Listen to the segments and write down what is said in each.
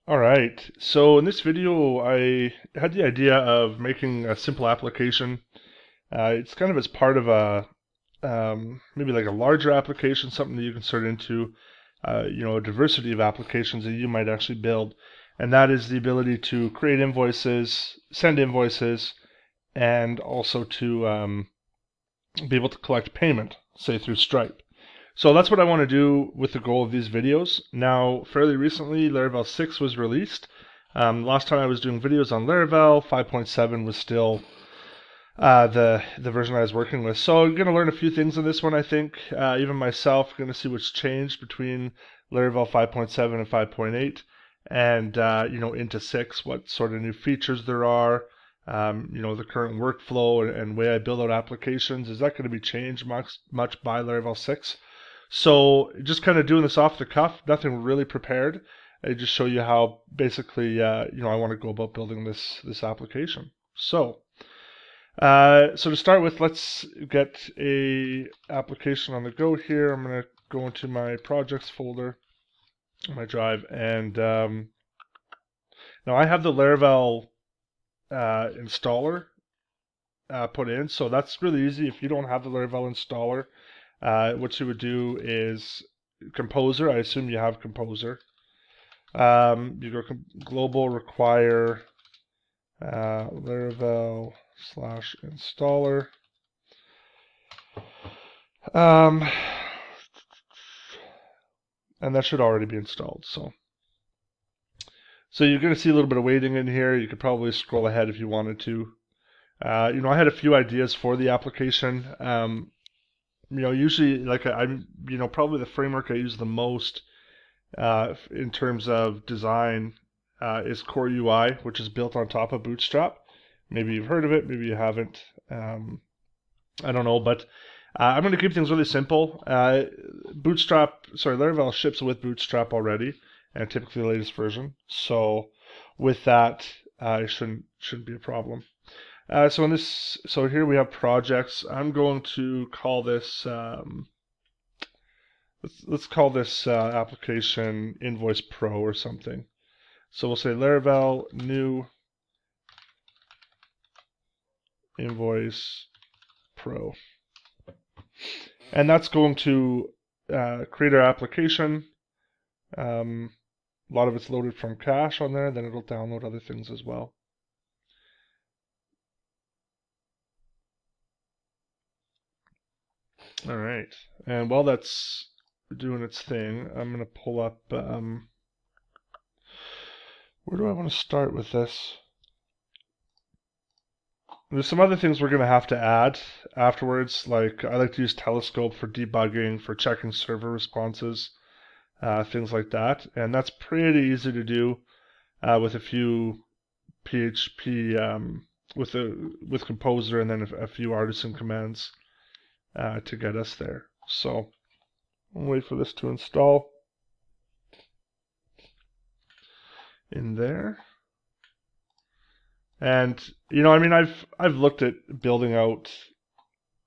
All right, so in this video I had the idea of making a simple application. It's kind of as part of a maybe like a larger application, something that you can start into, a diversity of applications that you might actually build. And that is the ability to create invoices, send invoices, and also to be able to collect payment, say through Stripe. So that's what I want to do with the goal of these videos. Now, fairly recently, Laravel 6 was released. Last time I was doing videos on Laravel, 5.7 was still the version I was working with. So I'm going to learn a few things in this one, I think. Even myself, going to see what's changed between Laravel 5.7 and 5.8, and into 6, what sort of new features there are. The current workflow and way I build out applications, is that going to be changed much by Laravel 6? So just kind of doing this off the cuff, nothing really prepared. I just show you how basically I want to go about building this application. So to start with, let's get a application on the go here. I'm going to go into my projects folder, my drive, and now I have the Laravel installer put in, so that's really easy. If you don't have the Laravel installer, what you would do is Composer. I assume you have Composer. You go global require Laravel /installer. And that should already be installed. So you're going to see a little bit of waiting in here. You could probably scroll ahead if you wanted to. I had a few ideas for the application. Usually, like I'm, probably the framework I use the most in terms of design is Core UI, which is built on top of Bootstrap. Maybe you've heard of it, maybe you haven't. I don't know, but I'm going to keep things really simple. Laravel ships with Bootstrap already, and typically the latest version. So with that, it shouldn't be a problem. So here we have projects. I'm going to call this let's call this application Invoice Pro or something. So we'll say Laravel new Invoice Pro, and that's going to create our application. A lot of it's loaded from cache on there. Then it'll download other things as well. All right, and while that's doing its thing, I'm going to pull up, where do I want to start with this? There's some other things we're going to have to add afterwards, like I like to use Telescope for debugging, for checking server responses, things like that, and that's pretty easy to do with a few PHP, with Composer, and then a few artisan commands to get us there. So I'll wait for this to install in there. And I've looked at building out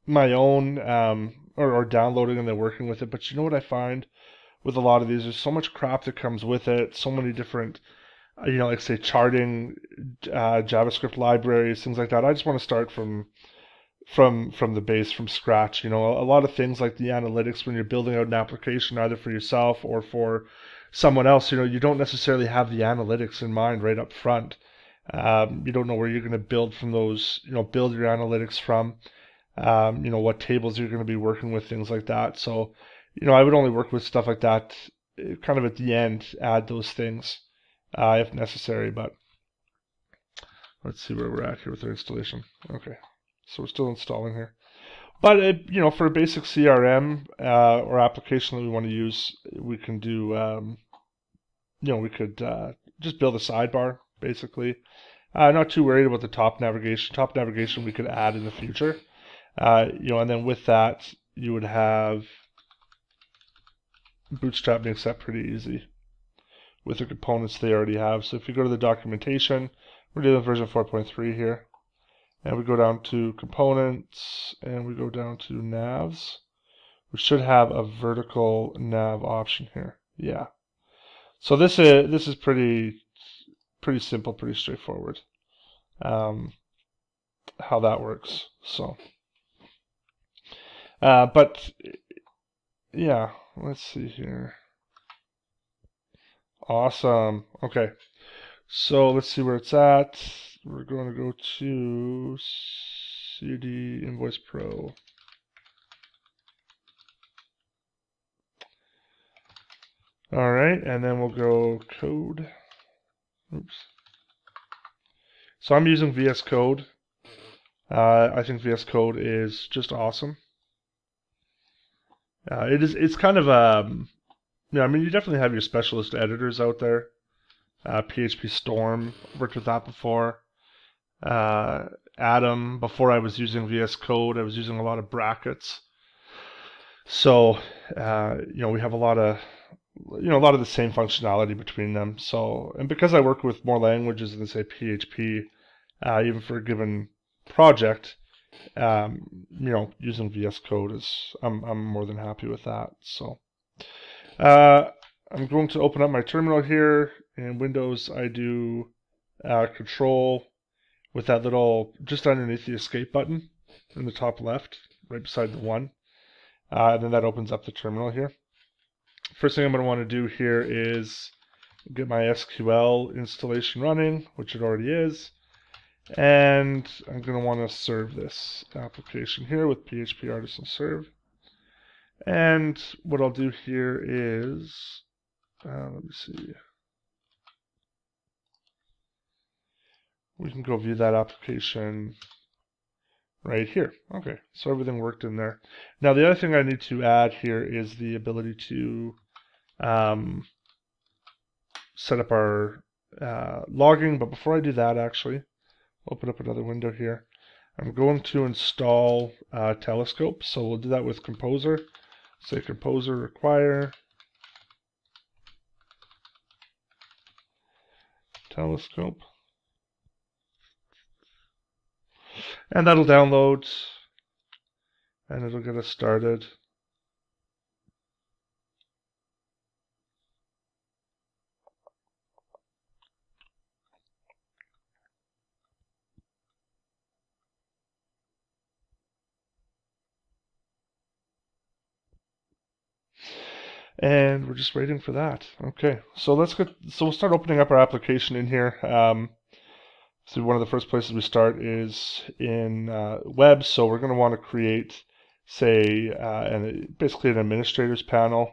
my own or downloading and then working with it, but you know what I find with a lot of these, there's so much crap that comes with it, so many different like say charting, JavaScript libraries, things like that. I just want to start from the base, from scratch. A lot of things like the analytics, when you're building out an application either for yourself or for someone else, you don't necessarily have the analytics in mind right up front. You don't know where you're going to build from those, build your analytics from, what tables you're going to be working with, things like that. So, I would only work with stuff like that kind of at the end, add those things if necessary. But let's see where we're at here with our installation. Okay, so we're still installing here. But, for a basic CRM or application that we want to use, we can do, we could just build a sidebar, basically. Not too worried about the top navigation. Top navigation we could add in the future. And then with that, you would have Bootstrap makes that pretty easy with the components they already have. So if you go to the documentation, we're dealing with version 4.3 here. And we go down to components, and we go down to navs. We should have a vertical nav option here. Yeah. So this is pretty pretty simple, pretty straightforward how that works. So, but yeah, let's see here. Awesome. Okay, so let's see where it's at. We're going to go to CD Invoice Pro. All right, and then we'll go code. Oops. So I'm using vscode. I think vscode is just awesome. It's kind of yeah, I mean, you definitely have your specialist editors out there. PHP Storm, worked with that before. Atom, before I was using vscode, I was using a lot of brackets. So, we have a lot of the same functionality between them. So, and because I work with more languages than say PHP, even for a given project, using VS Code I'm more than happy with that. So, I'm going to open up my terminal here. In Windows, I do Control with that little just underneath the escape button in the top left, right beside the 1. And then that opens up the terminal here. First thing I'm going to want to do here is get my SQL installation running, which it already is. And I'm going to want to serve this application here with PHP Artisan Serve. And what I'll do here is, let me see. We can go view that application right here. Okay, so everything worked in there. Now the other thing I need to add here is the ability to set up our logging. But before I do that, actually, open up another window here. I'm going to install Telescope. So we'll do that with Composer. Say Composer require Telescope. And that'll download, and it'll get us started. And we're just waiting for that. Okay, so we'll start opening up our application in here. So one of the first places we start is in web. So we're going to want to create, say, basically an administrator's panel,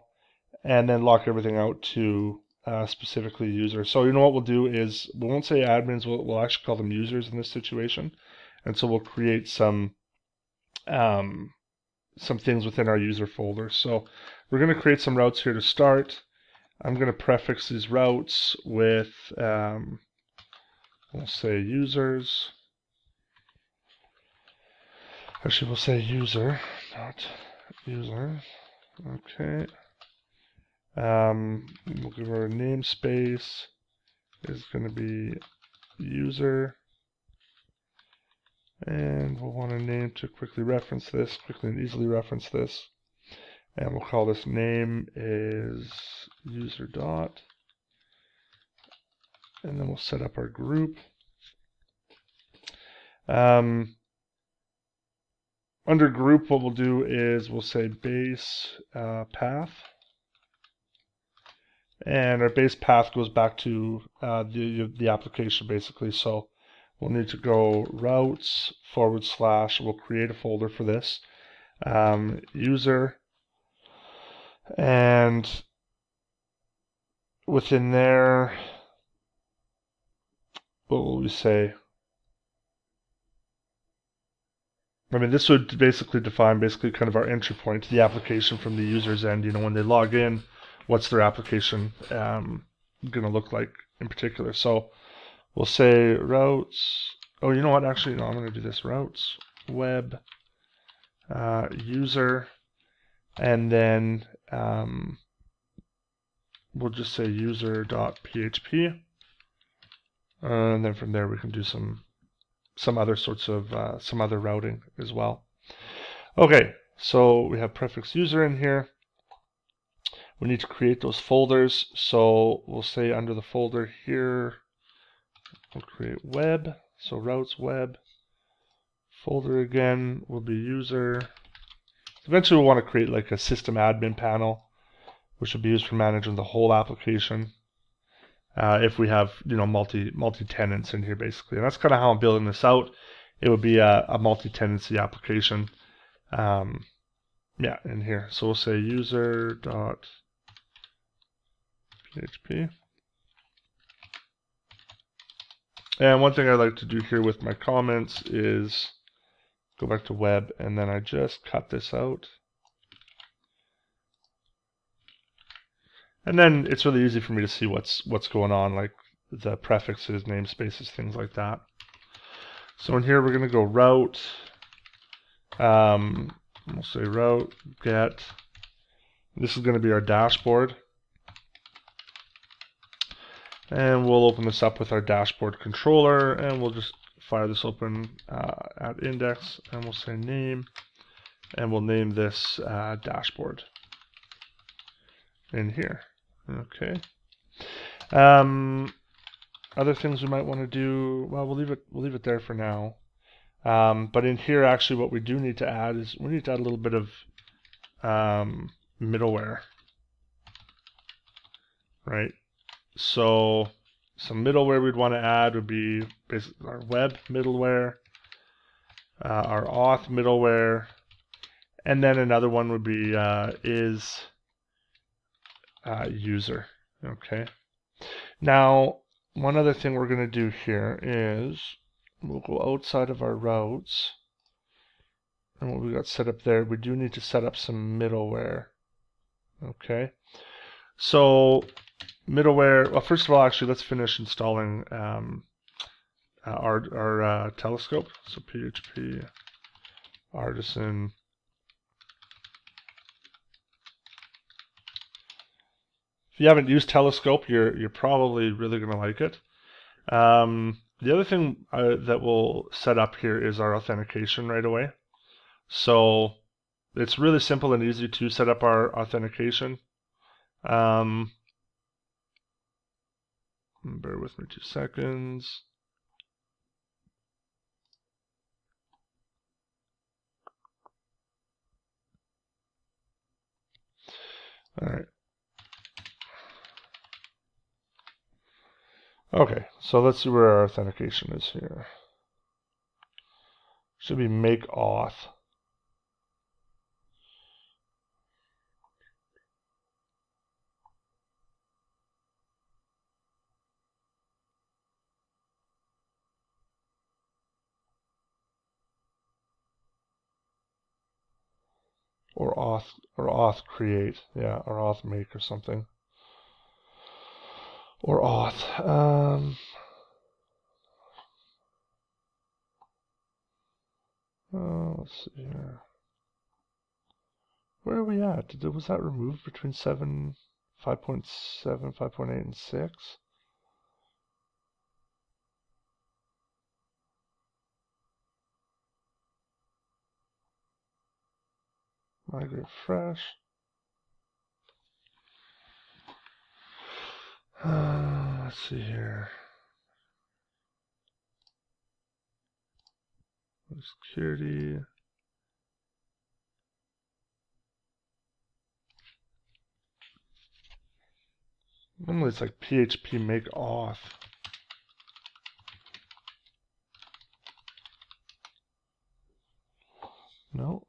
and then lock everything out to specifically user. So what we'll do is we won't say admins. We'll actually call them users in this situation, and so we'll create some things within our user folder. So we're going to create some routes here to start. I'm going to prefix these routes with we'll say users. Actually, we'll say user, not user. Okay. We'll give our namespace is going to be user. And we'll want a name to quickly and easily reference this. And we'll call this name is user dot. And then we'll set up our group. Under group, what we'll do is we'll say base path. And our base path goes back to the application, basically. So we'll need to go routes / we'll create a folder for this, user, and within there, what will we say? I mean, this would basically define kind of our entry point to the application from the user's end. When they log in, what's their application going to look like in particular. So we'll say routes. Oh, you know what? Actually, no, I'm going to do this. Routes, web, user, and then we'll just say user.php. And then from there we can do some other sorts of some other routing as well. Okay, so we have prefix user in here. We need to create those folders. So we'll say under the folder here, we'll create web, so routes web. Folder again will be user. Eventually we'll want to create like a system admin panel, which will be used for managing the whole application. If we have multi tenants in here basically, and that's kind of how I'm building this out. It would be a multi-tenancy application. Yeah, in here. So we'll say user.php. And one thing I like to do here with my comments is go back to web, and then I just cut this out. And then it's really easy for me to see what's going on, like the prefixes, namespaces, things like that. So in here we're going to go route. We'll say route get. This is going to be our dashboard. And we'll open this up with our dashboard controller, and we'll just fire this open at index, and we'll say name, and we'll name this dashboard in here. Okay. Other things we might want to do, well, we'll leave it there for now. But in here, actually, what we do need to add is we need to add a little bit of middleware, right? So some middleware we'd want to add would be basically our web middleware, our auth middleware, and then another one would be is user. Okay. Now, one other thing we're going to do here is we'll go outside of our routes, and what we got set up there, we do need to set up some middleware. Okay. So middleware, well, first of all, actually, let's finish installing our telescope. So PHP artisan. If you haven't used Telescope, you're probably really going to like it. The other thing that we'll set up here is our authentication right away. So it's really simple and easy to set up our authentication. Bear with me 2 seconds. All right. Okay, so let's see where our authentication is here. Should be make auth. Or auth create, yeah, or auth make or something. Or auth. Let's see here. Where are we at? Was that removed between 5.7, 5.8, and 6? Migrate fresh. Let's see here. Security. Normally it's like PHP make auth. No.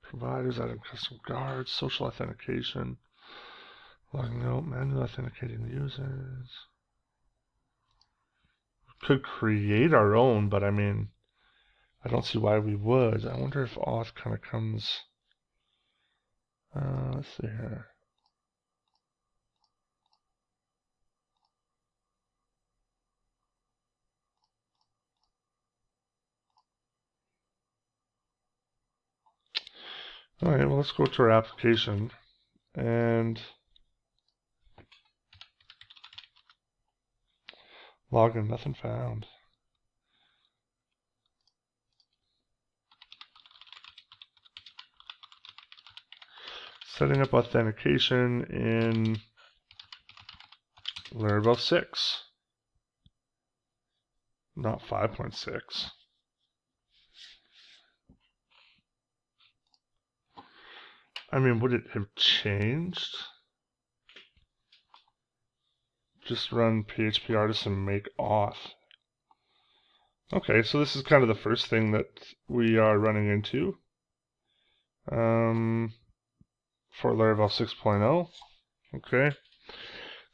Providers, adding custom guards, social authentication, logging out, manually authenticating the users. Could create our own, but I mean, I don't see why we would. I wonder if auth kind of comes. Let's see here. All right, well, let's go to our application and login, nothing found. Setting up authentication in Laravel 6, not 5.6. I mean, would it have changed? Just run PHP artisan make auth. Okay, so this is kind of the first thing that we are running into for Laravel 6.0. Okay,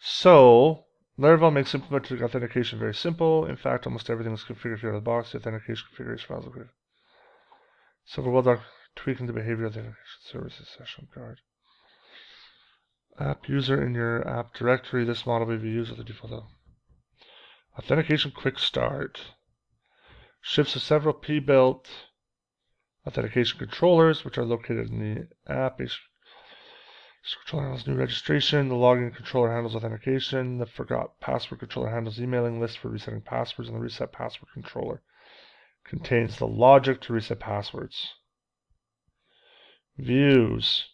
so Laravel makes implementing authentication very simple. In fact, almost everything is configured here out of the box. The authentication configuration files are so for well tweaking the behavior of the authentication services session guard. App user in your app directory. This model will be used with the default authentication quick start. Shifts to several p-built authentication controllers, which are located in the app. Each controller handles new registration. The login controller handles authentication. The forgot password controller handles emailing lists for resetting passwords, and the reset password controller contains the logic to reset passwords. Views.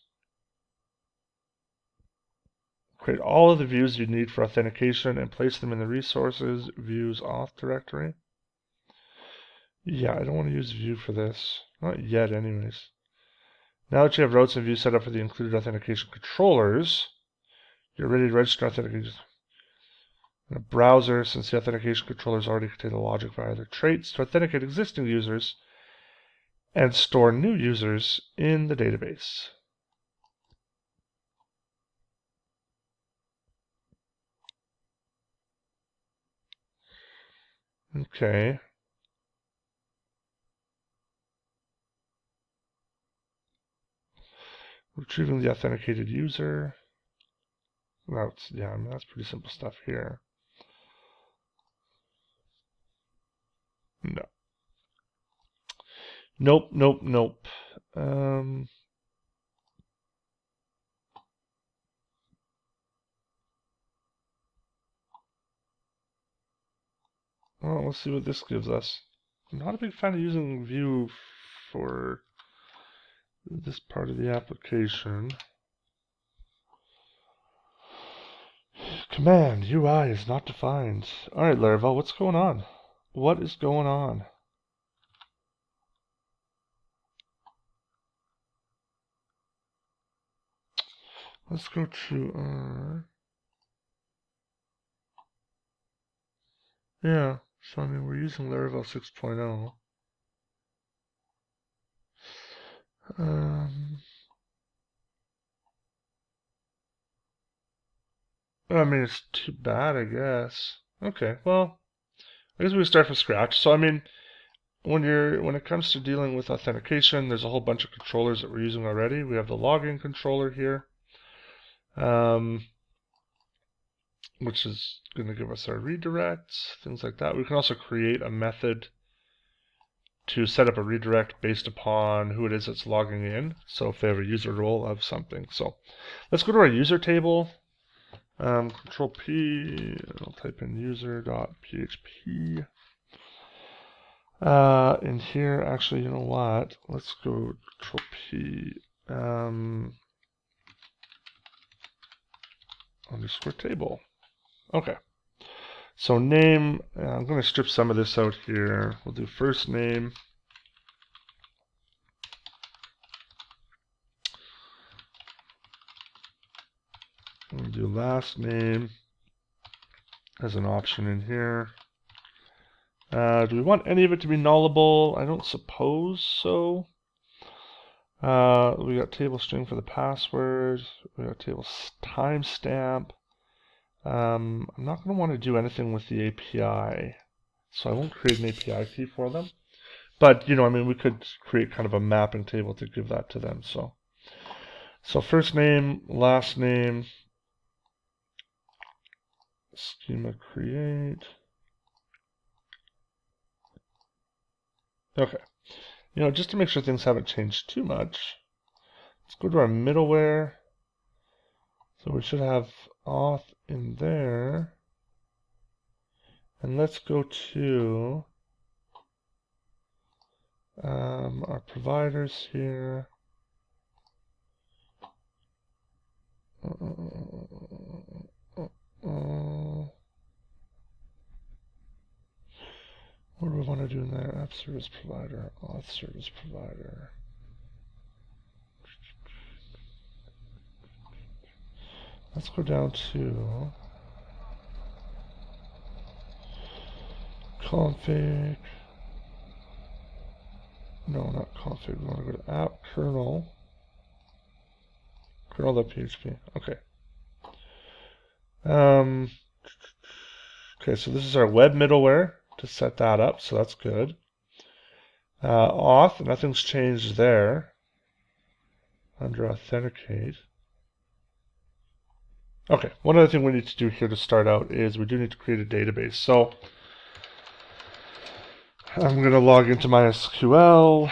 Create all of the views you need for authentication and place them in the resources views auth directory. Yeah, I don't want to use view for this. Not yet, anyways. Now that you have routes and views set up for the included authentication controllers, you're ready to register authentication in a browser, since the authentication controllers already contain the logic via their traits to authenticate existing users and store new users in the database. Okay. Retrieving the authenticated user. Yeah, I mean, that's pretty simple stuff here. No. Nope, nope, nope. Well, let's see what this gives us. I'm not a big fan of using view for this part of the application. Command UI is not defined. Alright, Laravel, what's going on? What is going on? Let's go to our... Yeah, so I mean, we're using Laravel 6.0. I mean, it's too bad, I guess. Okay, well, I guess we start from scratch. So I mean, when it comes to dealing with authentication, there's a whole bunch of controllers that we're using already. We have the login controller here, which is going to give us our redirects, things like that. We can also create a method to set up a redirect based upon who it is that's logging in. So if they have a user role of something. So let's go to our user table. Control P, I'll type in user.php. In here, actually, you know what? Let's go Control P, underscore table. Okay. So name, I'm going to strip some of this out here. We'll do first name. We'll do last name as an option in here. Do we want any of it to be nullable? I don't suppose so. We got table string for the password. We got table timestamp. I'm not going to want to do anything with the API, so I won't create an API key for them. But, you know, I mean, we could create kind of a mapping table to give that to them. So first name, last name, schema create. Okay. You know, just to make sure things haven't changed too much, Let's go to our middleware. So we should have auth in there. And let's go to our providers here. What do we want to do in there? App service provider, auth service provider. Let's go down to config. No, not config. We want to go to app kernel. Kernel.php. Okay. Okay, so this is our web middleware to set that up, so that's good. Auth, nothing's changed there. Under authenticate. Okay, one other thing we need to do here to start out is we do need to create a database. So I'm going to log into MySQL,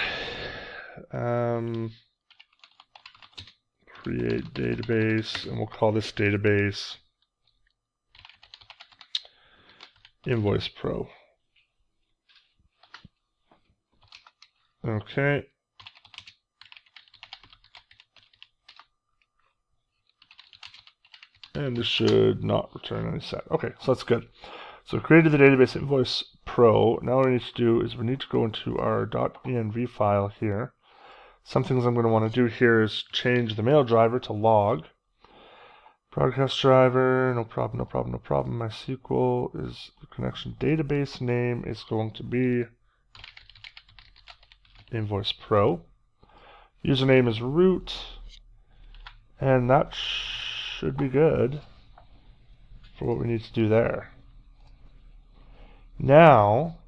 create database, and we'll call this database Invoice Pro. Okay. And this should not return any set. Okay, so that's good. So we created the database Invoice Pro. Now what we need to do is we need to go into our .env file here. Some things I'm going to want to do here is change the mail driver to log. Broadcast driver, no problem, no problem, no problem. MySQL is the connection database name is going to be Invoice Pro. Username is root, and that should be good for what we need to do there. Now,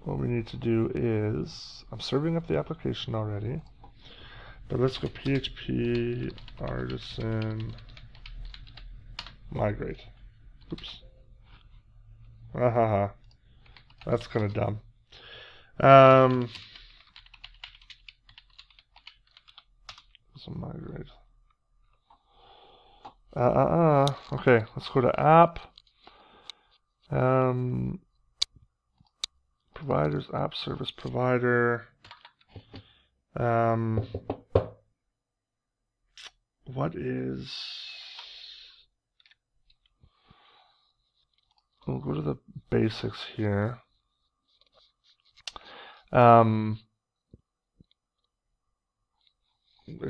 what we need to do is, I'm serving up the application already, but let's go PHP artisan migrate. Oops. Ahaha. That's kind of dumb. So migrate. Okay, let's go to app. Providers, app service provider. What is... We'll go to the basics here. It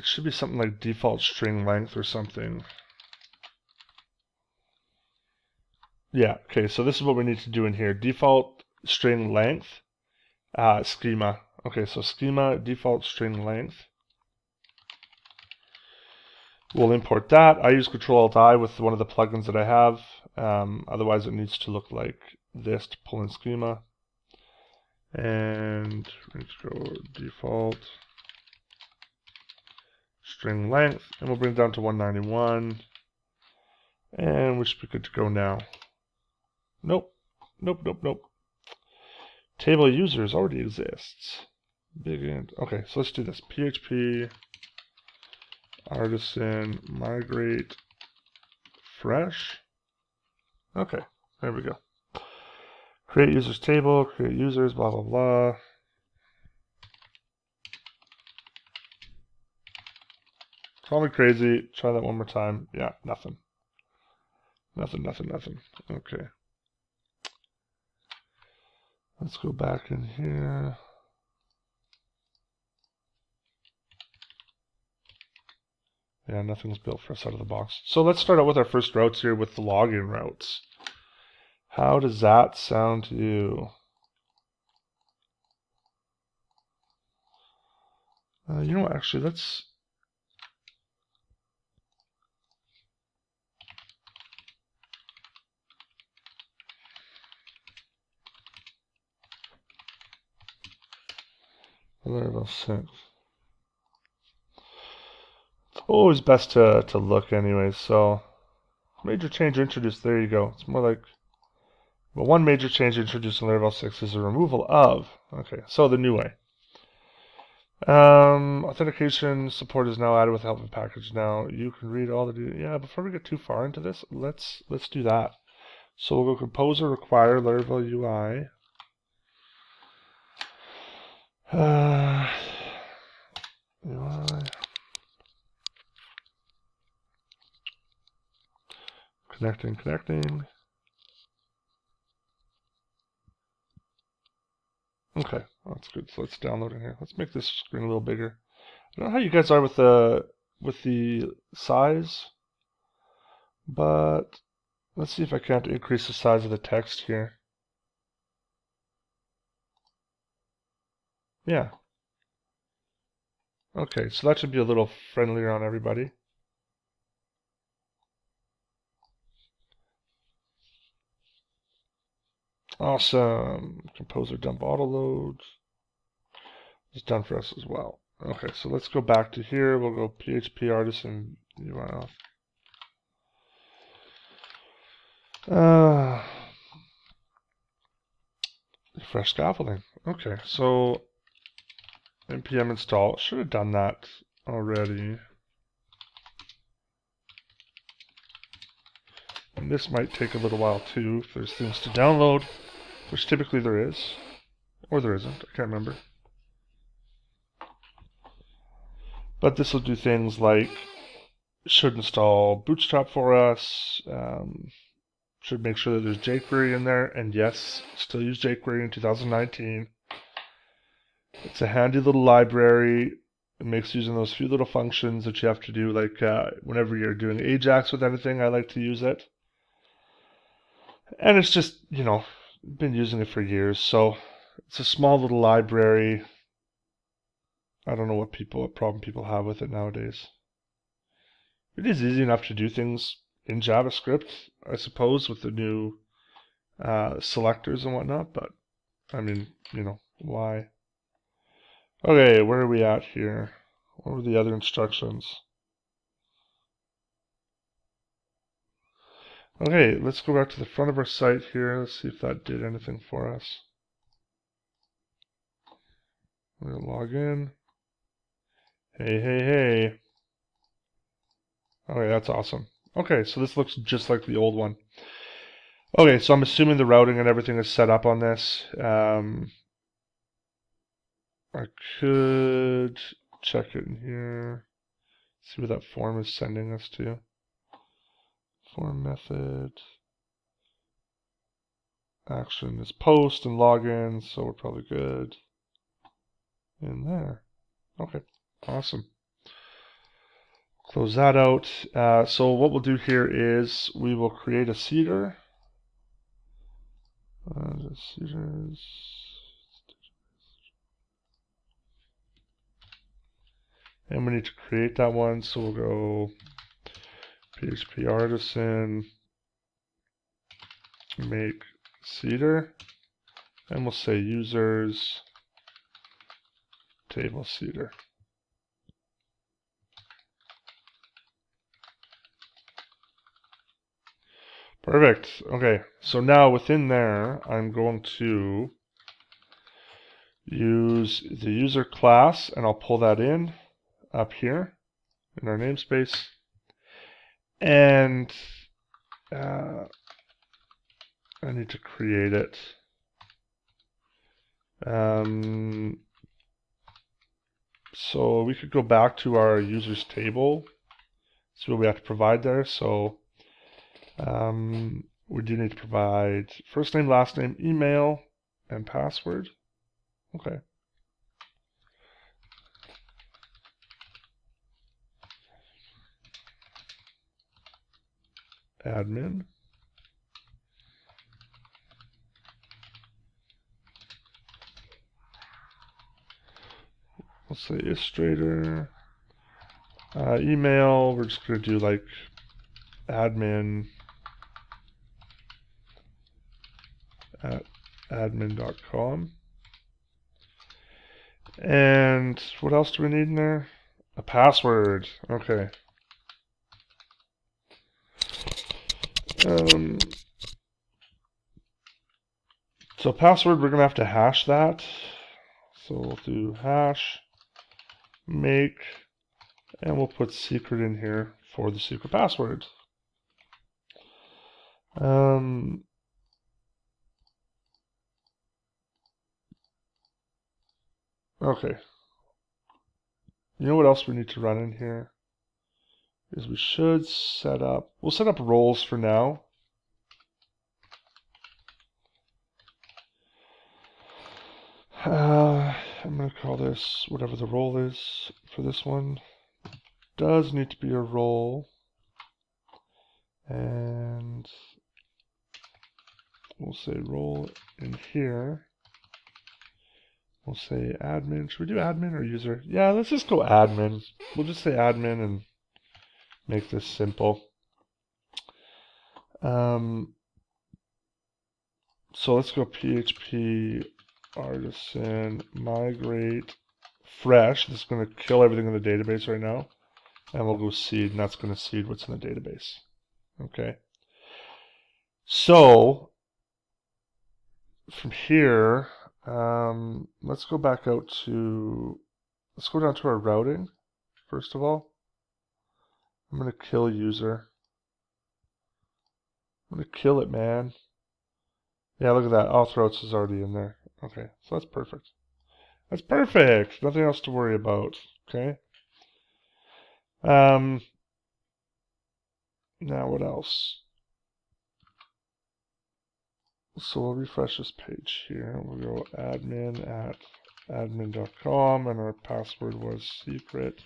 should be something like default string length or something. Yeah, okay, so this is what we need to do in here. Default string length, schema. Okay, so schema, default string length. We'll import that. I use Control-Alt-I with one of the plugins that I have. Otherwise, it needs to look like this to pull in schema. And let's go default string length, and we'll bring it down to 191. And we should be good to go now. Nope. Table users already exists. Big int. Okay, so let's do this. PHP artisan migrate fresh. Okay, there we go. Create users table, create users, blah, blah, blah. Call me crazy. Try that one more time. Yeah, nothing. Nothing. Okay. Let's go back in here. Yeah, nothing's built for us out of the box. So let's start out with our first routes here with the login routes. How does that sound to you? You know what, actually, let's... Laravel 6. It's always best to look anyways, so... Major change introduced, there you go. It's more like... Well, one major change introduced in Laravel 6 is the removal of... Okay, so the new way. Authentication support is now added with the help of the package. Now you can read all the yeah. Before we get too far into this, let's do that. So we'll go composer require Laravel UI. UI. Connecting. Okay, that's good. So let's download it here. Let's make this screen a little bigger. I don't know how you guys are with the size, but let's see if I can't increase the size of the text here. Yeah. Okay, so that should be a little friendlier on everybody. Awesome. Composer dump auto loads. It's done for us as well. Okay, so let's go back to here. We'll go PHP artisan UI off. Fresh scaffolding. Okay, so npm install. Should have done that already. And this might take a little while too if there's things to download, which typically there is. Or there isn't, I can't remember. But this will do things like should install bootstrap for us, should make sure that there's jQuery in there, and yes, still use jQuery in 2019. It's a handy little library. It makes using those few little functions that you have to do, like whenever you're doing Ajax with anything, I like to use it. And it's just, you know, been using it for years, so it's a small little library. I don't know what problem people have with it nowadays. It is easy enough to do things in JavaScript, I suppose, with the new selectors and whatnot, but I mean, you know, why? Okay, where are we at here? What were the other instructions? Okay, let's go back to the front of our site here. Let's see if that did anything for us. We're gonna log in. Hey. Okay, that's awesome. Okay, so this looks just like the old one. Okay, so I'm assuming the routing and everything is set up on this. I could check it in here. See what that form is sending us to. Form method. Action is post and login, so we're probably good in there. Okay, awesome. Close that out. So what we'll do here is we will create a seeder. And we need to create that one, so we'll go PHP artisan make seeder, and we'll say users table seeder. Perfect. Okay, so now within there, I'm going to use the user class, and I'll pull that in up here in our namespace. And I need to create it. So we could go back to our users table, see what we have to provide there. So we do need to provide first name, last name, email, and password. Okay. Admin. Let's say illustrator. Email, we're just going to do like admin at admin.com. And what else do we need in there? A password. Okay. So password, we're going to have to hash that. So we'll do hash make, and we'll put secret in here for the secret password. Okay. You know what else we need to run in here? Is we should set up, we'll set up roles for now. I'm going to call this whatever the role is for this one. Does need to be a role. And we'll say role in here. We'll say admin. Should we do admin or user? Yeah, let's just go admin. We'll just say admin and make this simple. So let's go PHP artisan migrate fresh. This is going to kill everything in the database right now. And we'll go seed, and that's going to seed what's in the database. Okay. So from here, let's go back out to, let's go down to our routing, first of all. I'm going to kill user. I'm going to kill it, man. Yeah, look at that. Auth is already in there. Okay, so that's perfect. That's perfect. Nothing else to worry about. Okay. Now what else? So we'll refresh this page here. We'll go admin at admin.com, and our password was secret.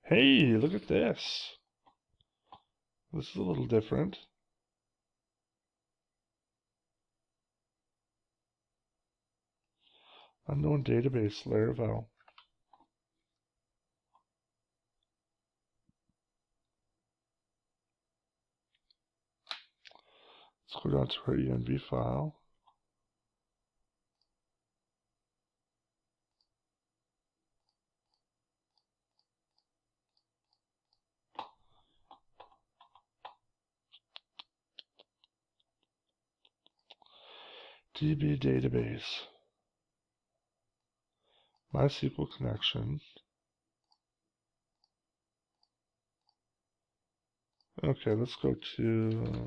Hey, look at this. This is a little different. Unknown database, Laravel. Let's go down to our env file. DB database. MySQL connection. Okay, let's go to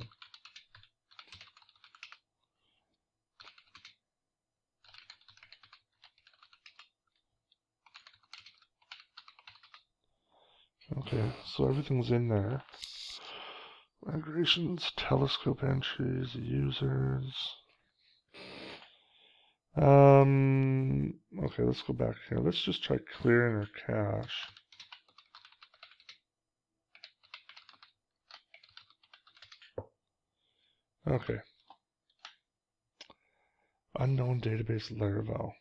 okay, so everything's in there. Migrations, telescope entries, users. Okay, let's go back here. Let's just try clearing our cache. Okay. Unknown database Laravel.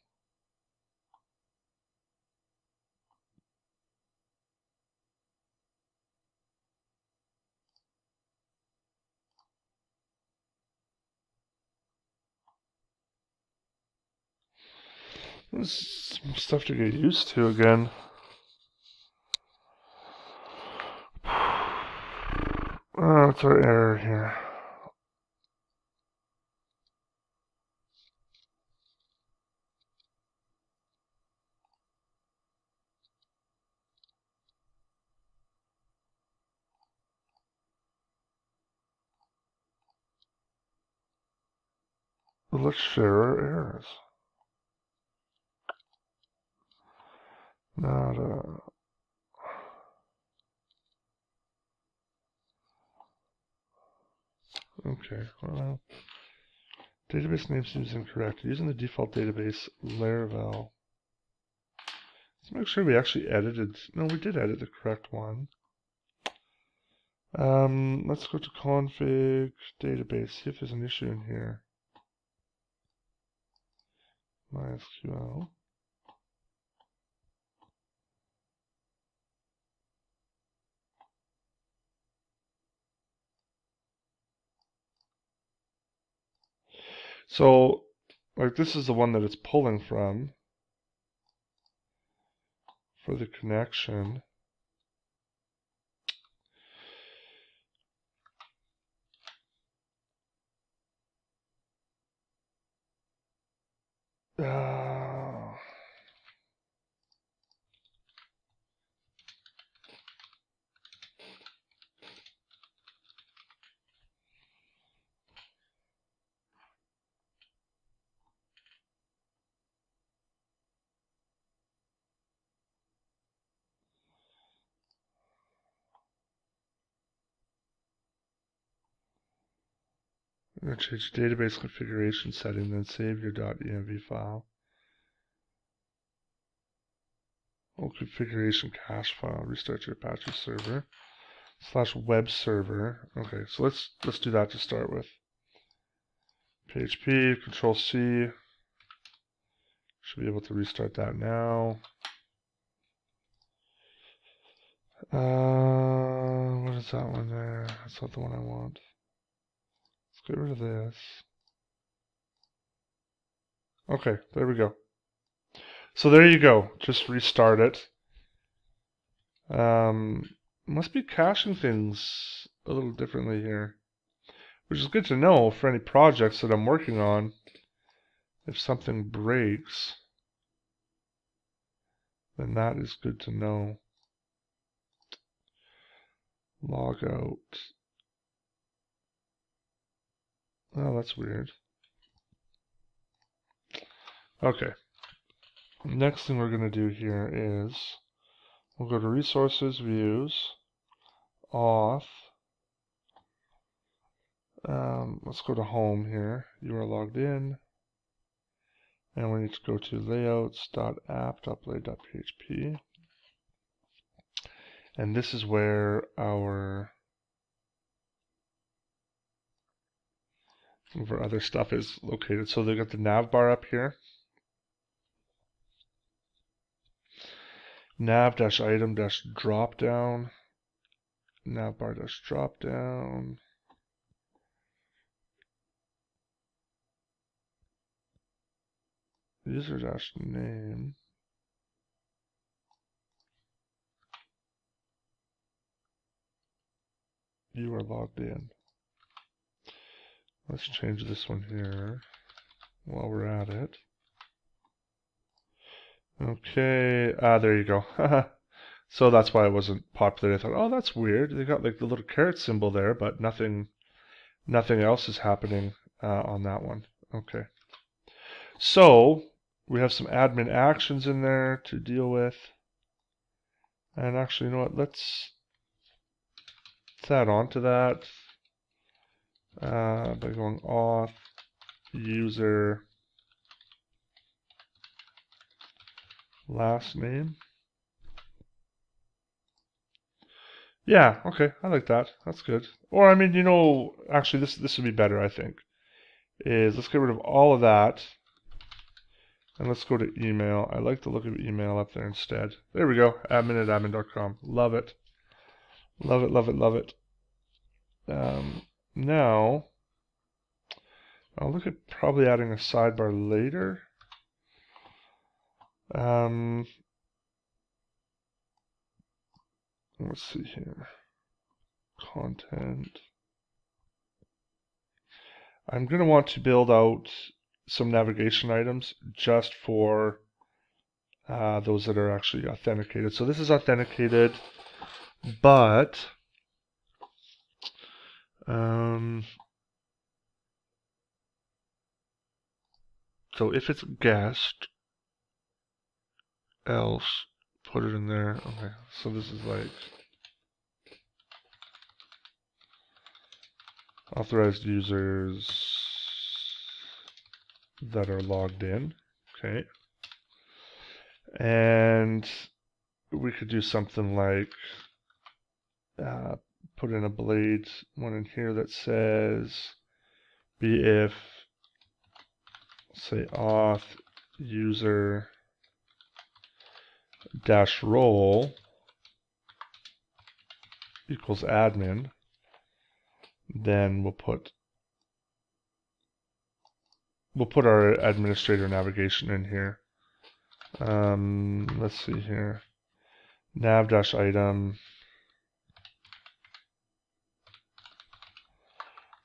This is some stuff to get used to again. What's our error here? Let's share our errors. Not okay, well, database name seems incorrect. Using the default database Laravel. Let's make sure we actually edited. No, we did edit the correct one. Let's go to config database. See if there's an issue in here. MySQL. So, like, this is the one that it's pulling from for the connection. I'm going to change database configuration setting, then save your .env file. Old configuration cache file, restart your Apache server, /web server. Okay, so let's do that to start with. PHP, Control C. Should be able to restart that now. What is that one there? That's not the one I want. Let's get rid of this. Okay, there we go. So there you go. Just restart it. Must be caching things a little differently here, which is good to know for any projects that I'm working on. If something breaks, then that is good to know. Log out. Oh, that's weird. Okay. Next thing we're going to do here is we'll go to Resources, Views, Auth. Let's go to Home here. You are logged in. And we need to go to layouts.app.play.php. And this is where some of our other stuff is located. So they've got the nav bar up here. Nav-item-drop down. Navbar-drop down. User-name. You are logged in. Let's change this one here while we're at it. Okay, there you go. So that's why it wasn't populated. I thought, oh, that's weird. They got like the little caret symbol there, but nothing else is happening on that one. Okay. So we have some admin actions in there to deal with. And actually, you know what? Let's add on to that by going auth user last name. Yeah, okay, I like that. That's good. Or I mean, you know, actually this would be better, I think. Is let's get rid of all of that. And let's go to email. I like the look of email up there instead. There we go. admin@admin.com. Love it. Love it, love it, love it. Now, I'll look at probably adding a sidebar later. Let's see here. Content. I'm going to want to build out some navigation items just for those that are actually authenticated. So this is authenticated, but so if it's guest, else, put it in there. Okay, so this is like authorized users that are logged in. Okay. And we could do something like put in a blade one in here that says if say auth user dash role equals admin, then we'll put our administrator navigation in here. Let's see here. Nav-item.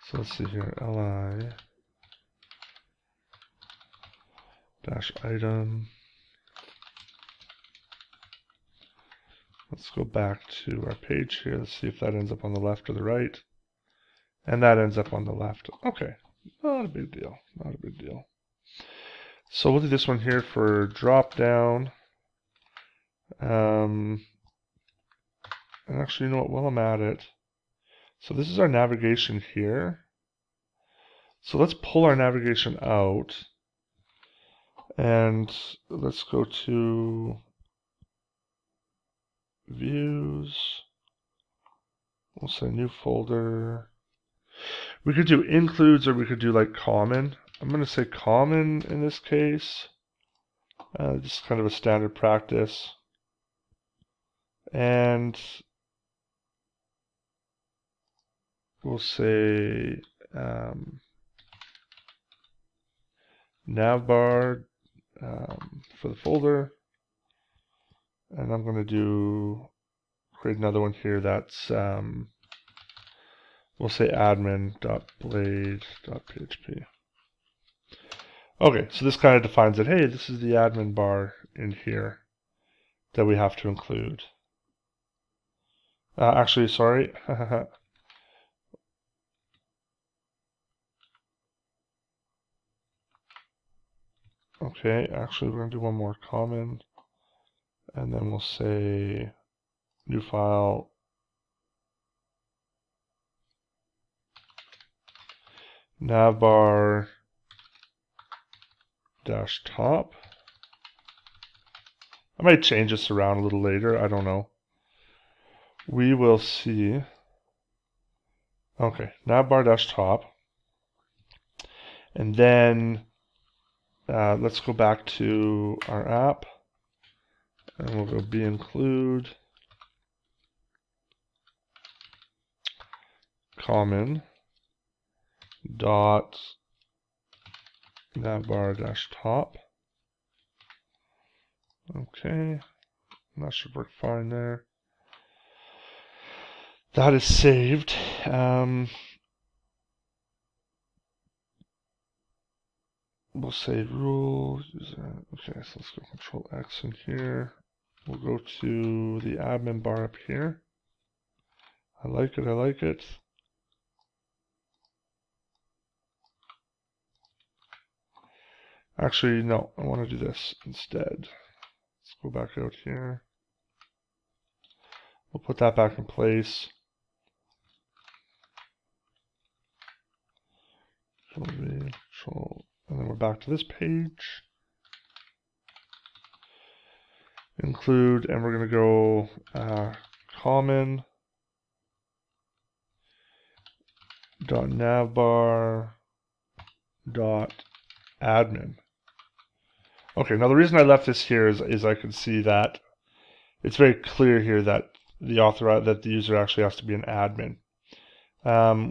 So let's see here. li-item. Let's go back to our page here. Let's see if that ends up on the left or the right. And that ends up on the left. Okay. Not a big deal. Not a big deal. So we'll do this one here for drop down. And actually, you know what? While I'm at it, so this is our navigation here. So let's pull our navigation out, and let's go to views. We'll say new folder. We could do includes, or we could do like common. I'm going to say common in this case. Just kind of a standard practice. And we'll say navbar for the folder. And I'm going to create another one here that's, we'll say admin.blade.php. Okay, so this kind of defines that, hey, this is the admin bar in here that we have to include. Actually, sorry. Okay, actually we're going to do one more common, and then we'll say new file, navbar dash top. I might change this around a little later, I don't know. We will see. Okay, navbar dash top. And then let's go back to our app, and we'll go b-include common dot navbar dash top. Okay, that should work fine there. That is saved. We'll say rule. Okay, so let's go Control X in here. We'll go to the admin bar up here. I like it, I like it. Actually, no, I want to do this instead. Let's go back out here. We'll put that back in place. Control, and then we're back to this page. Include, and we're going to go common dot navbar dot admin. Okay, now the reason I left this here is I can see that it's very clear here that the user actually has to be an admin.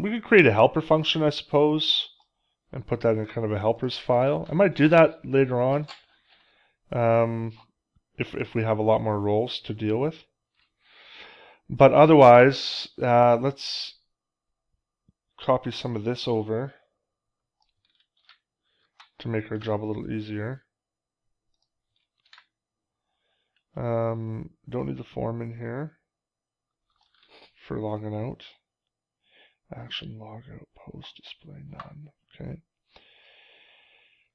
We could create a helper function, I suppose, and put that in kind of a helpers file. I might do that later on if we have a lot more roles to deal with. But otherwise, let's copy some of this over to make our job a little easier. Don't need the form in here for logging out. Action logout post display none. Okay.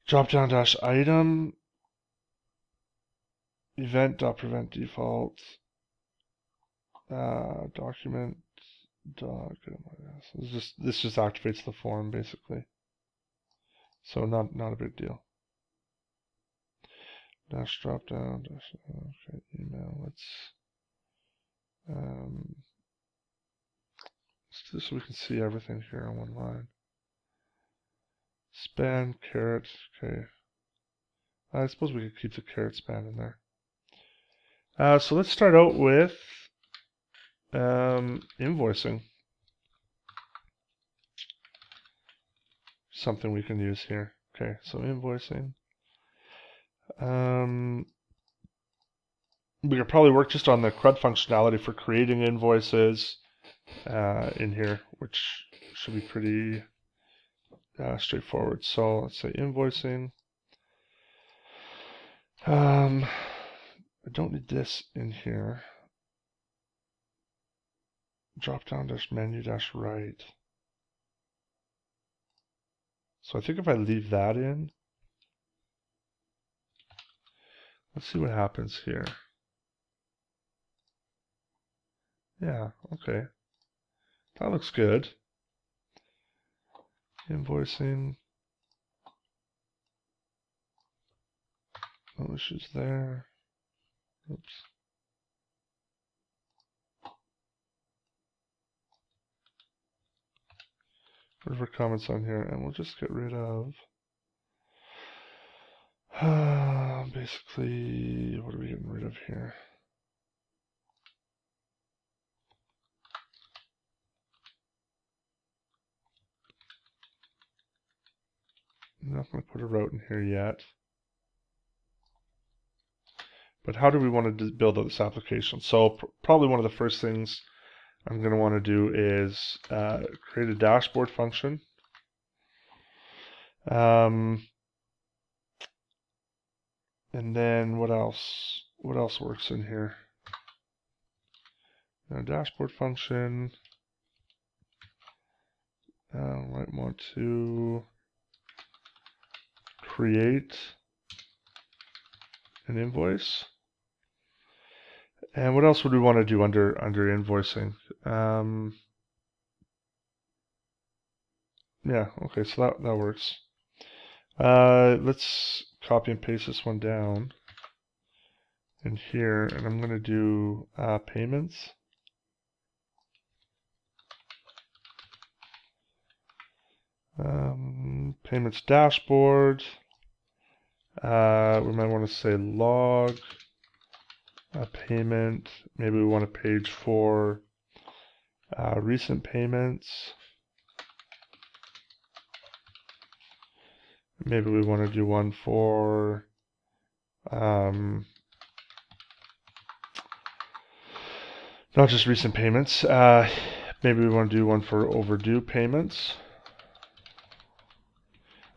Drop down dash item event.prevent default document dog. This just activates the form basically. So not a big deal. Dash drop down dash okay, email. Let's do this so we can see everything here on one line. Span caret. Okay. I suppose we could keep the caret span in there. So let's start out with invoicing. Something we can use here. Okay, so invoicing. We could probably work just on the CRUD functionality for creating invoices in here, which should be pretty straightforward. So let's say invoicing. I don't need this in here. Drop down dash menu dash right. So I think if I leave that in, let's see what happens here. Yeah, okay. That looks good. Invoicing. No issues there. Oops. Whatever comments on here, and we'll just get rid of basically, what are we getting rid of here? I'm not going to put a route in here yet. But how do we want to build out this application? So probably one of the first things I'm going to want to do is create a dashboard function. And then what else? What else works in here? A dashboard function. Might want to create an invoice. And what else would we want to do under invoicing? Yeah, okay, so that works. Let's copy and paste this one down in here, and I'm going to do payments. Payments dashboard. We might want to say log a payment. Maybe we want a page for recent payments. Maybe we want to do one for not just recent payments. Maybe we want to do one for overdue payments.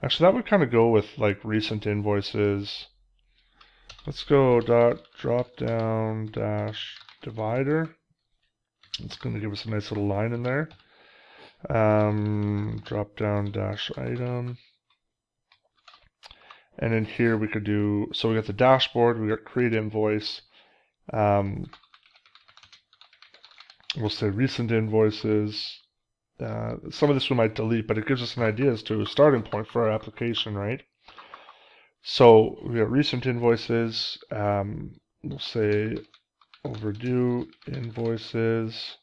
Actually, that would kind of go with like recent invoices. Let's go drop down dash divider. It's going to give us a nice little line in there. Drop down dash item. And in here we could do, so we got the dashboard, we got create invoice. We'll say recent invoices. Some of this we might delete, but it gives us an idea as to a starting point for our application, right? So we got recent invoices. We'll say overdue invoices.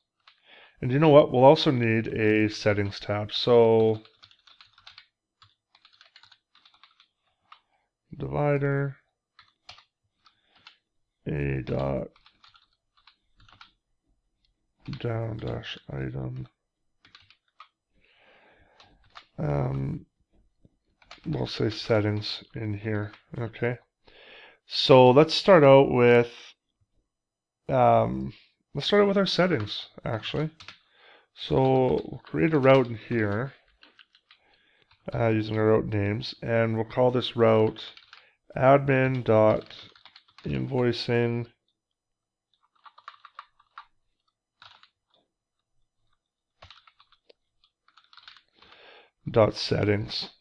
And you know what? We'll also need a settings tab. So divider a dot down dash item. We'll say settings in here. Okay. So let's start out with our settings actually. So we'll create a route in here using our route names, and we'll call this route admin.invoicing .settings.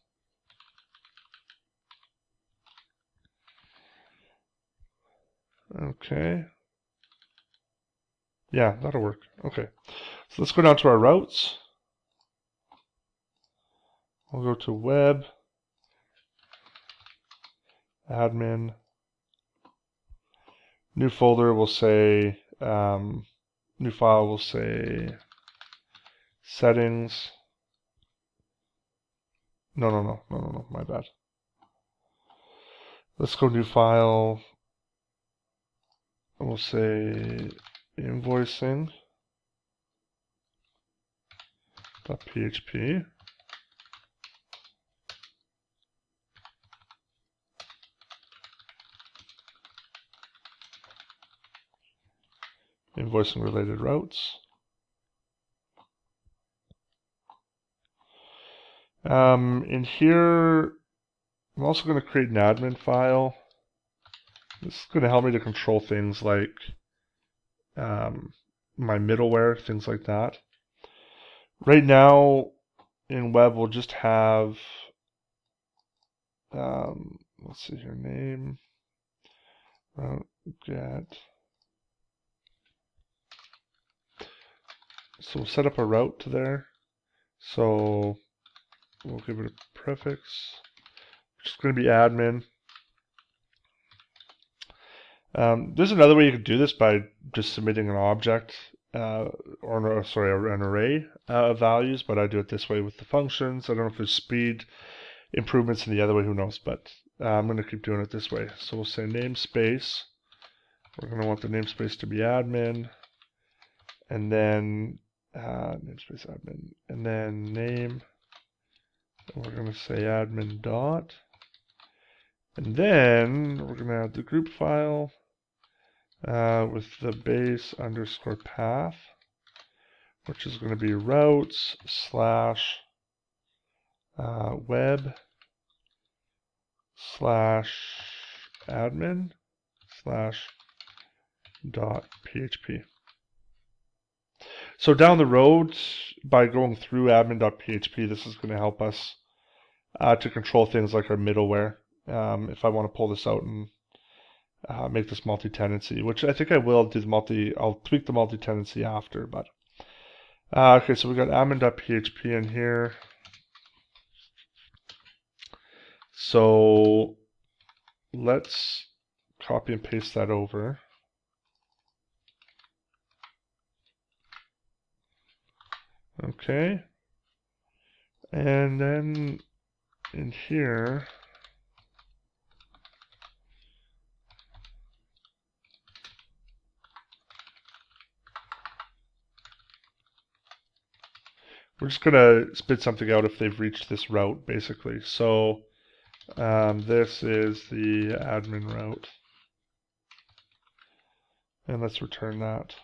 Okay. Yeah, that'll work. Okay. So let's go down to our routes. We'll go to web, admin, new folder, we'll say, new file, we'll say settings. No, my bad. Let's go new file, we'll say invoicing.php. Invoicing related routes. In here, I'm also going to create an admin file. This is going to help me to control things like my middleware, things like that. Right now, in web, we'll just have, let's see here, name, route, get. So we'll set up a route to there. So we'll give it a prefix, which is going to be admin. There's another way you can do this by just submitting an object, or sorry, an array of values, but I do it this way with the functions. I don't know if there's speed improvements in the other way, who knows, but I'm going to keep doing it this way. So we'll say namespace. We're going to want the namespace to be admin, and then namespace admin, and then name. And we're going to say admin dot, and then we're going to add the group file with the base underscore path, which is going to be routes slash web slash admin slash dot php. So down the road, by going through admin.php, this is going to help us to control things like our middleware. If I want to pull this out and make this multi-tenancy, which I think I will do I'll tweak the multi-tenancy after, but okay, so we got admin.php in here. So let's copy and paste that over. Okay, and then in here, we're just going to spit something out if they've reached this route, basically. So this is the admin route, and let's return that.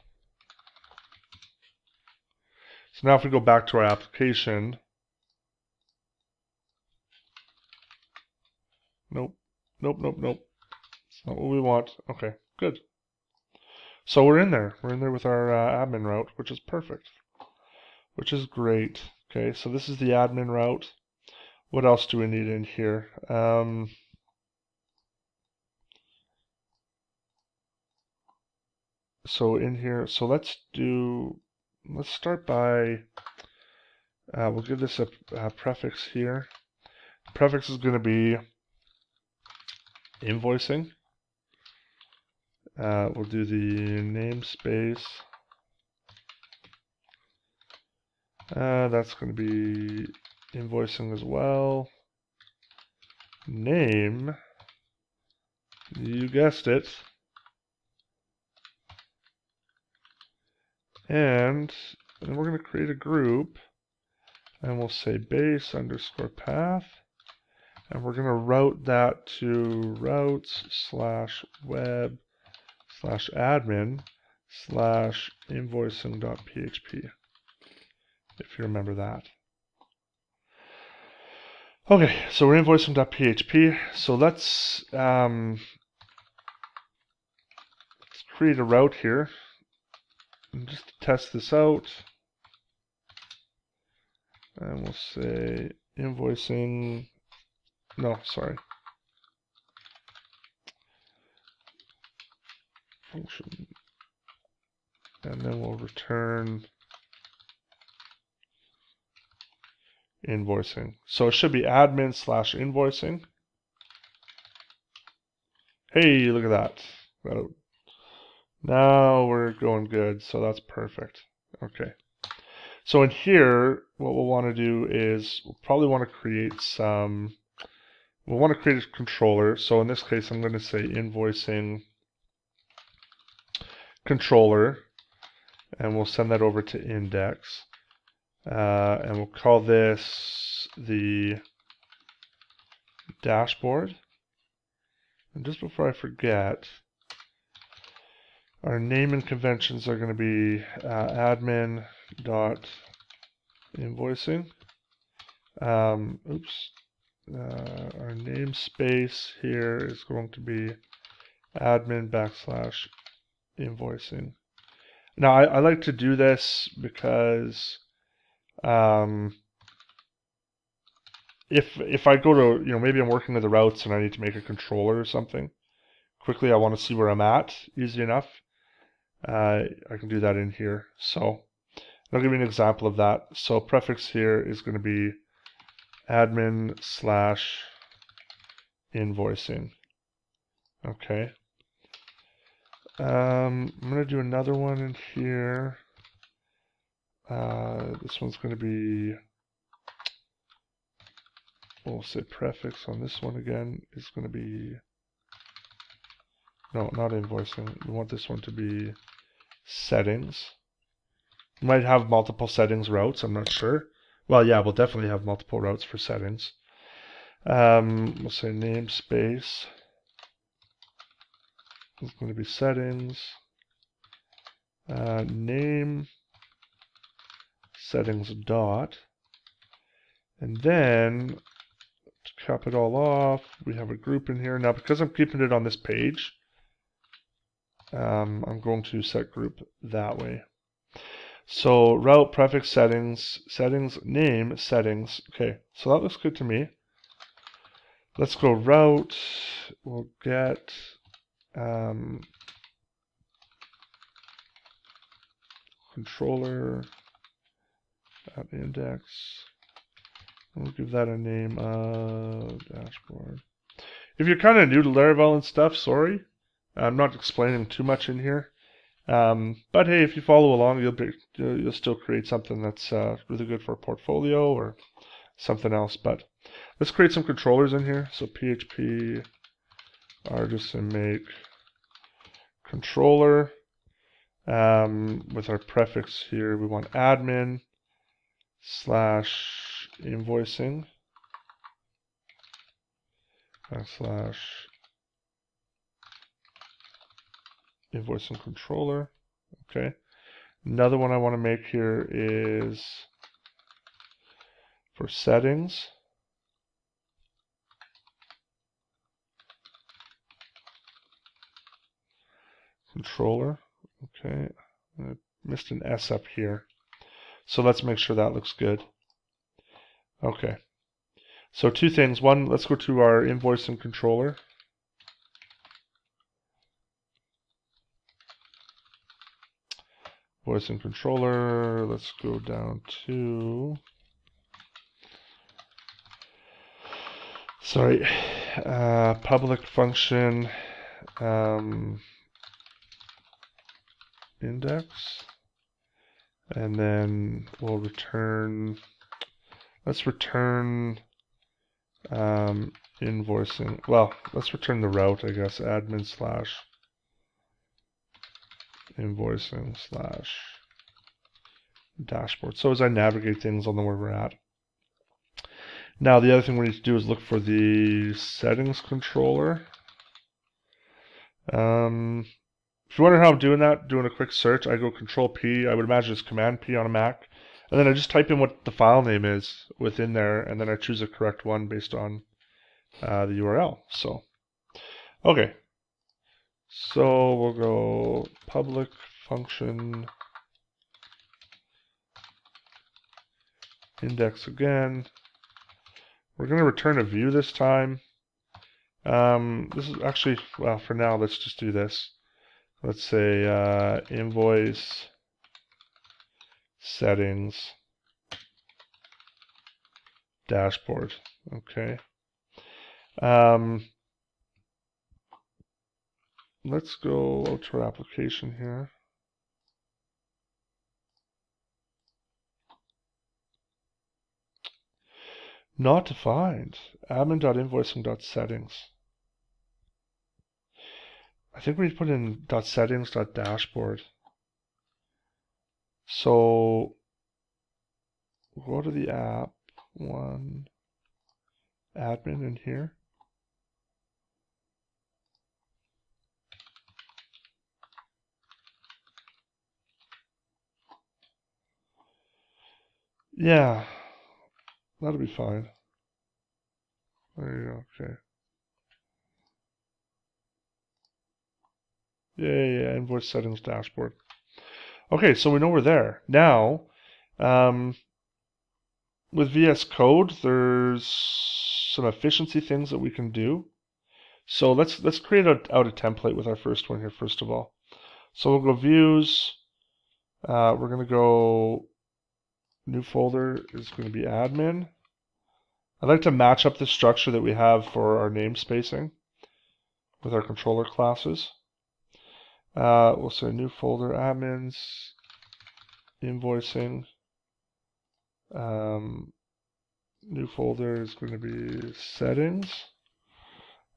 So now if we go back to our application, nope. It's not what we want. Okay, good. So we're in there. We're in there with our admin route, which is perfect, which is great. Okay, so this is the admin route. What else do we need in here? So in here, so let's start by, we'll give this a prefix here. The prefix is going to be invoicing. We'll do the namespace. That's going to be invoicing as well. Name, you guessed it. And then we're going to create a group, and we'll say base underscore path, and we're going to route that to routes slash web slash admin slash invoicing.php, if you remember that. Okay, so we're invoicing.php, so let's create a route here. And just to test this out, and we'll say invoicing, no, sorry, function, and then we'll return invoicing. So it should be admin slash invoicing. Hey, look at that. Now we're going good, so that's perfect. Okay. So in here, what we'll want to do is we'll probably want to create we'll want to create a controller. So in this case, I'm going to say invoicing controller, and we'll send that over to index. And we'll call this the dashboard. And just before I forget, our naming conventions are going to be admin.invoicing. Our namespace here is going to be admin/invoicing. Now I like to do this because if I go to, maybe I'm working with the routes and I need to make a controller or something, quickly I want to see where I'm at, easy enough. I can do that in here. So I'll give you an example of that. So prefix here is going to be admin/invoicing. Okay. I'm going to do another one in here. This one's going to be, we'll say prefix on this one again is going to be, no, not invoicing. We want this one to be settings. You might have multiple settings routes, I'm not sure. Well, yeah, we'll definitely have multiple routes for settings. We'll say namespace. It's going to be settings. Name settings dot. And then to cap it all off, we have a group in here. Now, because I'm keeping it on this page, I'm going to set group that way. So route, prefix, settings, name, settings. Okay, so that looks good to me. Let's go route. We'll get controller at index. We'll give that a name of dashboard. If you're kind of new to Laravel and stuff, sorry. I'm not explaining too much in here. But hey, if you follow along, you'll still create something that's really good for a portfolio or something else. But let's create some controllers in here. So PHP artisan make controller. With our prefix here, we want admin / invoicing / invoicing controller. Okay. Another one I want to make here is for settings. Controller. Okay. I missed an S up here. So let's make sure that looks good. Okay. So two things. One, let's go to our invoicing controller. Invoicing controller. Let's go down to, sorry, public function index, and then we'll return, let's return invoicing, well, let's return the route, I guess, admin / invoicing / dashboard. So as I navigate things, I'll know where we're at. Now the other thing we need to do is look for the settings controller. If you wonder how I'm doing that, doing a quick search, I go Control P. I would imagine it's Command P on a Mac. And then I just type in what the file name is within there, and then I choose a correct one based on the URL. So, okay. So we'll go public function index again. We're going to return a view this time. This is actually, well, for now, let's just do this. Let's say invoice settings dashboard. Okay. Let's go out to our application here. Not defined. admin.invoicing.settings. I think we need to put in .settings.dashboard. So go to the app one, admin in here. Yeah, that'll be fine. There you go, okay. Yeah, invoice settings dashboard. Okay, so we know we're there. Now, with VS Code, there's some efficiency things that we can do. So let's create out a template with our first one here, first of all. So we'll go views. We're going to go, new folder is going to be admin. I'd like to match up the structure that we have for our name spacing with our controller classes. We'll say new folder admins, invoicing. New folder is going to be settings.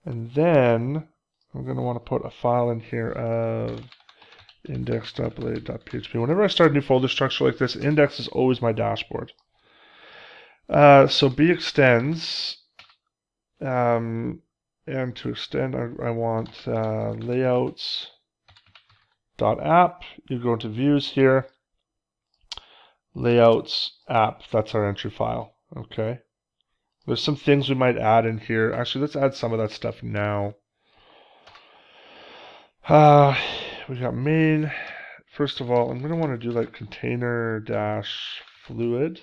And then I'm going to want to put a file in here of index.blade.php. Whenever I start a new folder structure like this, index is always my dashboard. So b extends, and to extend, I want layouts.app. You go into views here, layouts app. That's our entry file. Okay. There's some things we might add in here. Actually, let's add some of that stuff now. We got main. First of all, I'm going to want to do like container-fluid.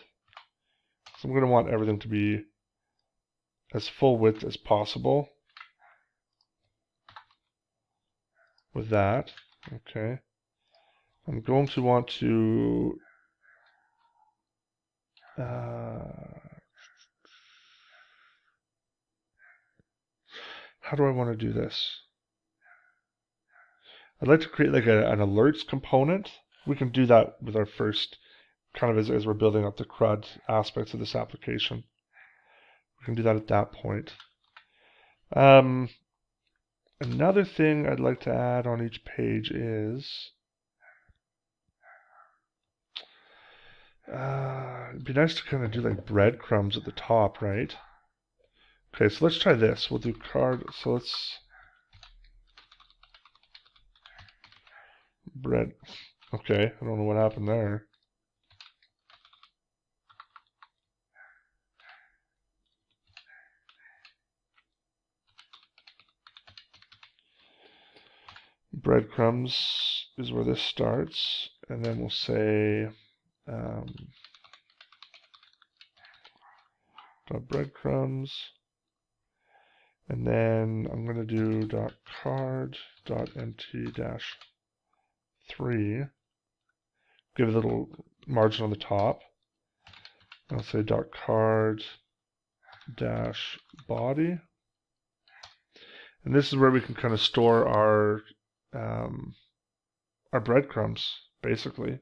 So I'm going to want everything to be as full width as possible with that. Okay. I'm going to want to how do I want to do this? I'd like to create like an alerts component. We can do that with our first, kind of as we're building up the CRUD aspects of this application. We can do that at that point. Another thing I'd like to add on each page is, it'd be nice to kind of do like breadcrumbs at the top, right? Okay, so let's try this. We'll do card, so let's, okay, I don't know what happened there. Breadcrumbs is where this starts, and then we'll say .breadcrumbs, and then I'm going to do .card.mt-3, give it a little margin on the top. I'll say .card-body, and this is where we can kind of store our breadcrumbs, basically.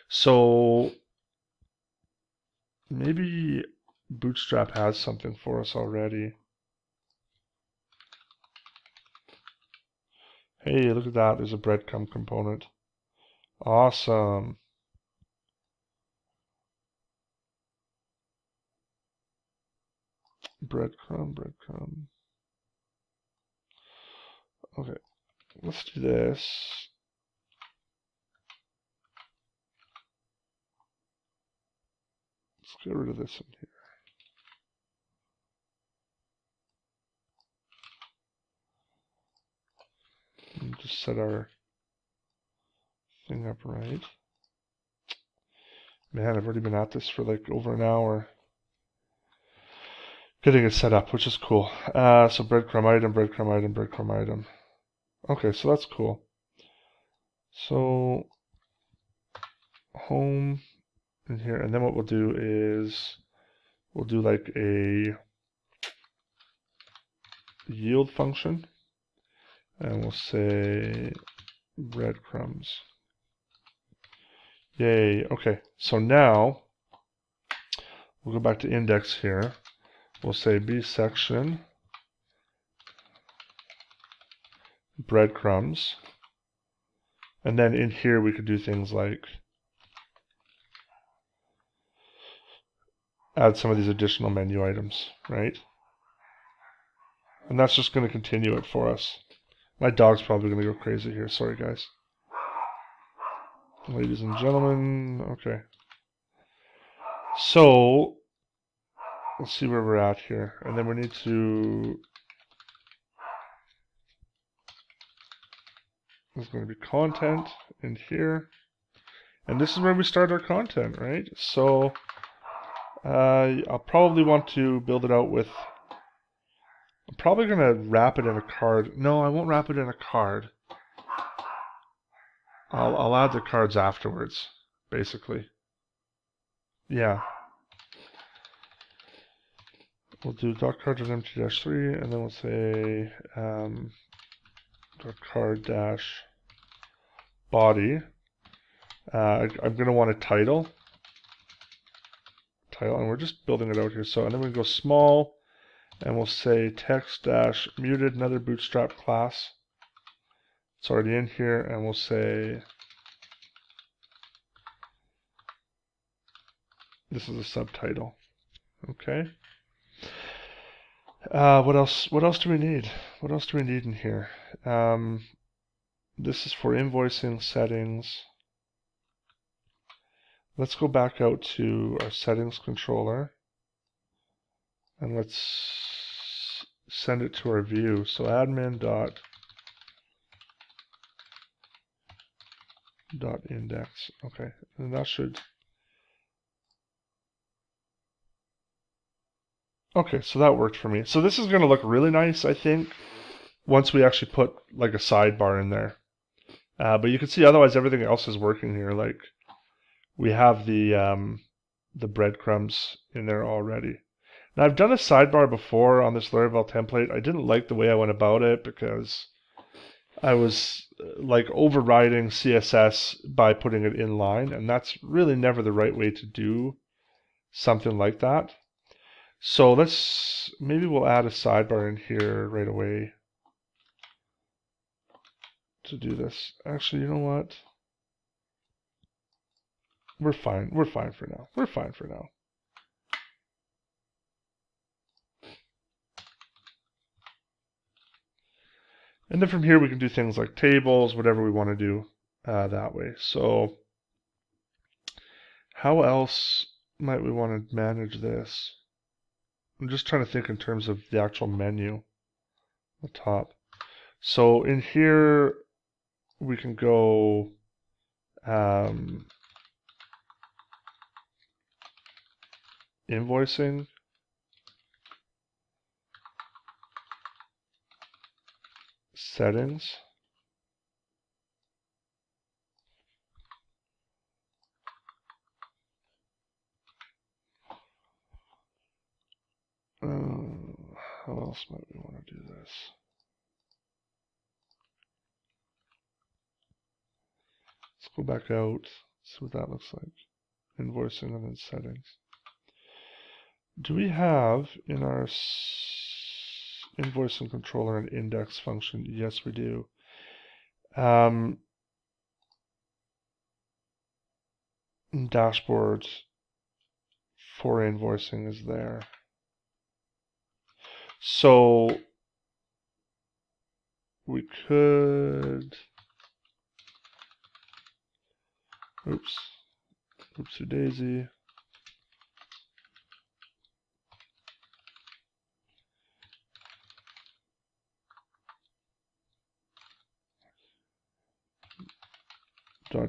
So maybe Bootstrap has something for us already. Hey, look at that. There's a breadcrumb component. Awesome. Breadcrumb. Okay, let's do this. Let's get rid of this in here. And just set our thing up right. Man, I've already been at this for like over an hour getting it set up, which is cool. So breadcrumb item. Okay, so that's cool. So home in here, and then what we'll do is we'll do like a yield function, and we'll say breadcrumbs. Yay. Okay, so now we'll go back to index here. We'll say b section breadcrumbs, and then in here we could do things like add some of these additional menu items, right? And that's just going to continue it for us. My dog's probably going to go crazy here. Sorry, guys. Ladies and gentlemen, okay. So let's see where we're at here, and then we need to. There's going to be content in here, and this is where we start our content, right? So I'll probably want to build it out with. I'm probably going to wrap it in a card. No, I won't wrap it in a card. I'll add the cards afterwards, basically. Yeah. we'll do .card.empty-3, and then we'll say .card-body. I'm going to want a title, and we're just building it out here. So, and then we go small, and we'll say text-muted, another bootstrap class. It's already in here, and we'll say this is a subtitle. Okay. What else do we need? What else do we need in here? This is for invoicing settings. Let's go back out to our settings controller, and let's send it to our view. So admin dot index. Okay, and that should. Okay, so that worked for me. So this is going to look really nice, I think, once we actually put like a sidebar in there. But you can see otherwise everything else is working here. Like we have the breadcrumbs in there already. Now I've done a sidebar before on this Laravel template. I didn't like the way I went about it because I was like overriding CSS by putting it in line, and that's really never the right way to do something like that. So maybe we'll add a sidebar in here right away to do this. Actually, you know what? We're fine. We're fine for now. We're fine for now. And then from here we can do things like tables, whatever we want to do that way. So how else might we want to manage this? I'm just trying to think in terms of the actual menu on the top. So in here we can go invoicing, settings, how else might we want to do this? Let's go back out, see what that looks like. Invoicing and then settings. Do we have in our invoicing controller an index function? Yes, we do. Dashboard for invoicing is there. So we could, oopsie daisy.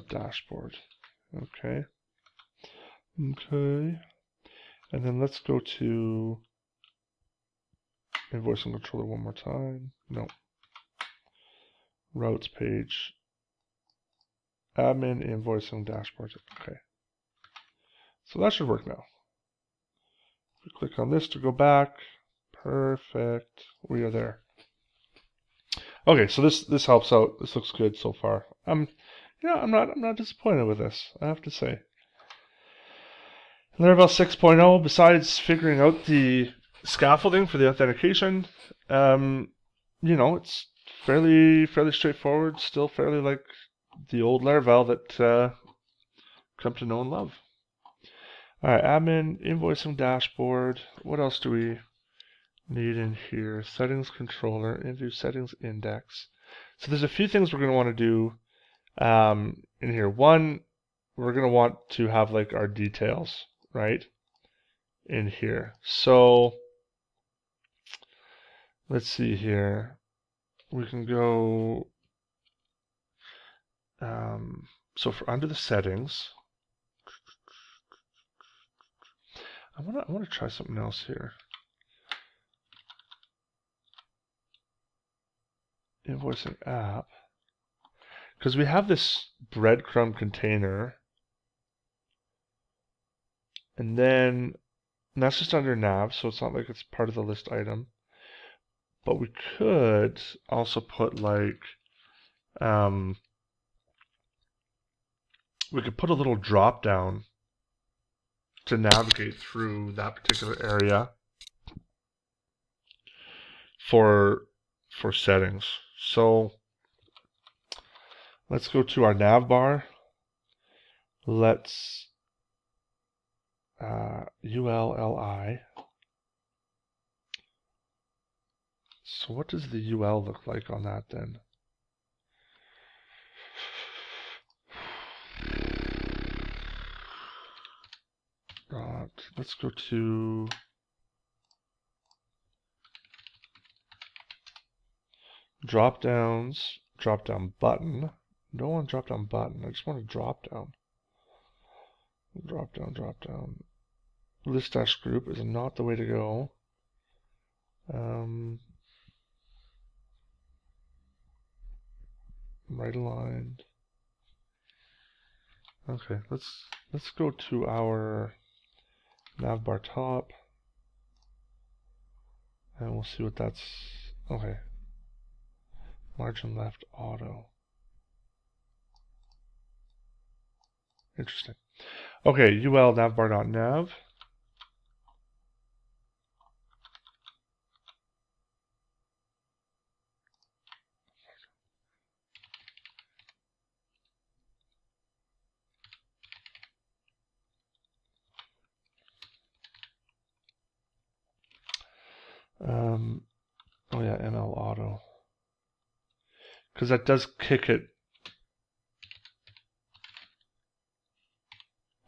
.dashboard. Okay. Okay. And then let's go to invoicing controller one more time. No. Routes page. Admin invoicing dashboard. Okay. So that should work now. We click on this to go back. Perfect. We are there. Okay, so this helps out. This looks good so far. Yeah, I'm not disappointed with this, I have to say. Laravel 6.0, besides figuring out the scaffolding for the authentication, you know, it's fairly straightforward, still fairly like the old Laravel that come to know and love. Alright, admin, invoicing dashboard. What else do we need in here? Settings controller, into settings index. So there's a few things we're going to want to do in here. One, we're going to want to have like our details, right, in here. So let's see here. We can go, so for under the settings, I want to try something else here. Invoicing app, because we have this breadcrumb container, and then And that's just under nav, so it's not like it's part of the list item. But we could also put like, we could put a little drop down to navigate through that particular area for settings. So let's go to our nav bar. Let's ULLI. So what does the UL look like on that then? Let's go to drop downs, drop down button. Don't want drop down button, I just want a drop down. Drop down, drop down. List dash group is not the way to go. Right aligned. Okay, let's go to our navbar top, and we'll see what that's. Okay, margin left auto. Interesting. Okay, ul navbar.nav. Oh yeah, ML auto, because that does kick it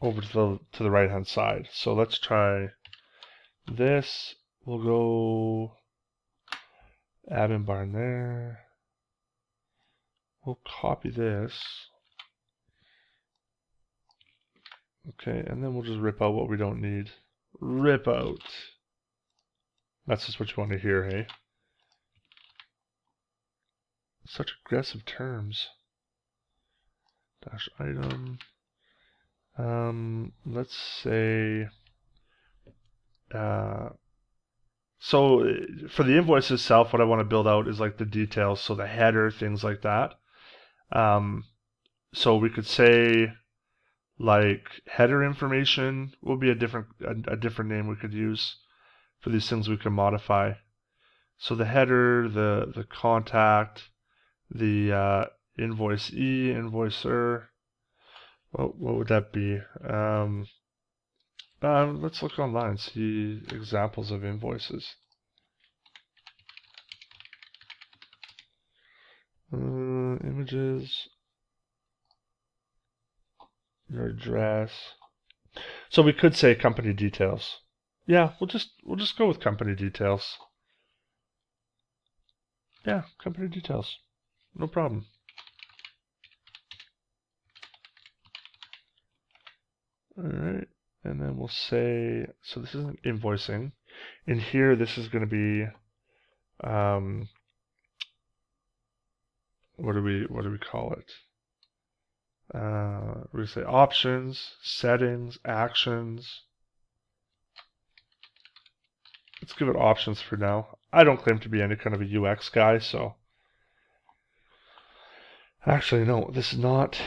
over to the right hand side. So let's try this. We'll go admin bar in there. We'll copy this. Okay, and then we'll just rip out what we don't need. Rip out. That's just what you want to hear, hey? Such aggressive terms. Dash item. Let's say, so for the invoice itself, what I want to build out is like the details, so the header, things like that. So we could say like header information will be a different name we could use for these things we can modify. So the header, the contact, the invoicee, invoicer. What would that be? Let's look online, see examples of invoices. Images, your address. So we could say company details. Yeah, we'll just go with company details. Yeah, company details. No problem. Alright, and then we'll say, so this isn't invoicing. In here, this is going to be, what do we call it? We say options, settings, actions. Let's give it options for now. I don't claim to be any kind of a UX guy, so. Actually, no, this is not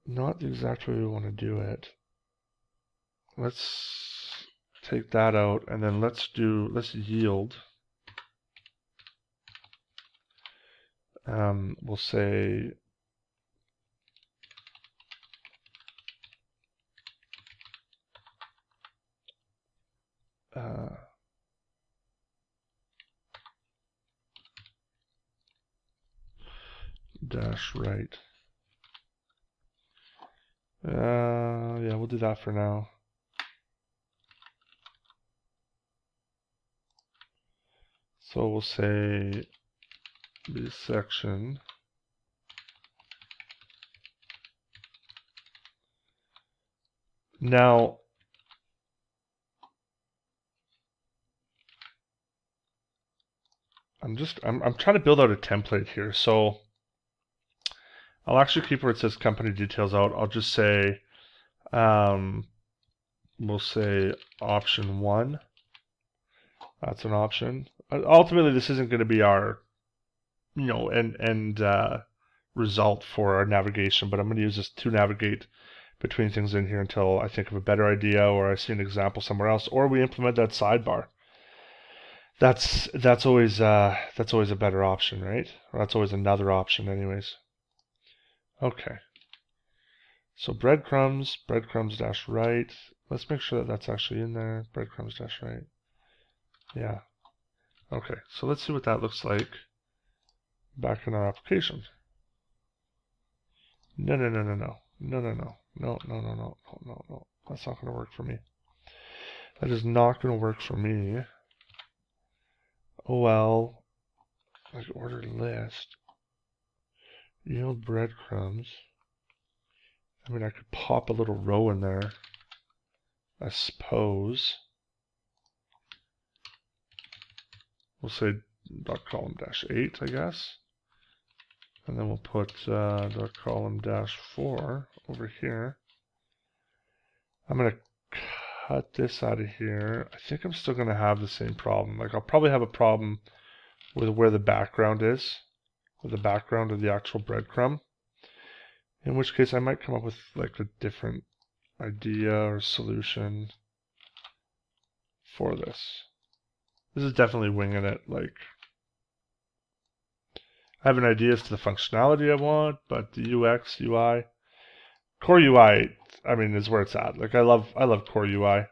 the exact way we want to do it. Let's take that out, and then let's yield. We'll say dash right. Yeah, we'll do that for now. So we'll say this section now. I'm trying to build out a template here, so I'll actually keep where it says company details out. I'll just say we'll say option 1. That's an option. Ultimately, this isn't going to be our, end result for our navigation, but I'm going to use this to navigate between things in here until I think of a better idea, or I see an example somewhere else, or we implement that sidebar. That's always a better option, right? Or that's always another option, anyways. Okay. So breadcrumbs dash right. Let's make sure that that's actually in there. Breadcrumbs dash right. Yeah. Okay. So let's see what that looks like back in our application. No. That's not going to work for me. That is not going to work for me. Oh well. Like ordered list. Yield breadcrumbs. I mean, I could pop a little row in there, I suppose. We'll say .column -8, I guess. And then we'll put .column -4 over here. I'm going to cut this out of here. I think I'm still going to have the same problem. Like, I'll probably have a problem with where the background is, with the background of the actual breadcrumb. In which case, I might come up with like a different idea or solution for this. This is definitely winging it. Like, I have an idea as to the functionality I want, but the UX, UI, core UI, I mean, is where it's at. Like, I love core UI.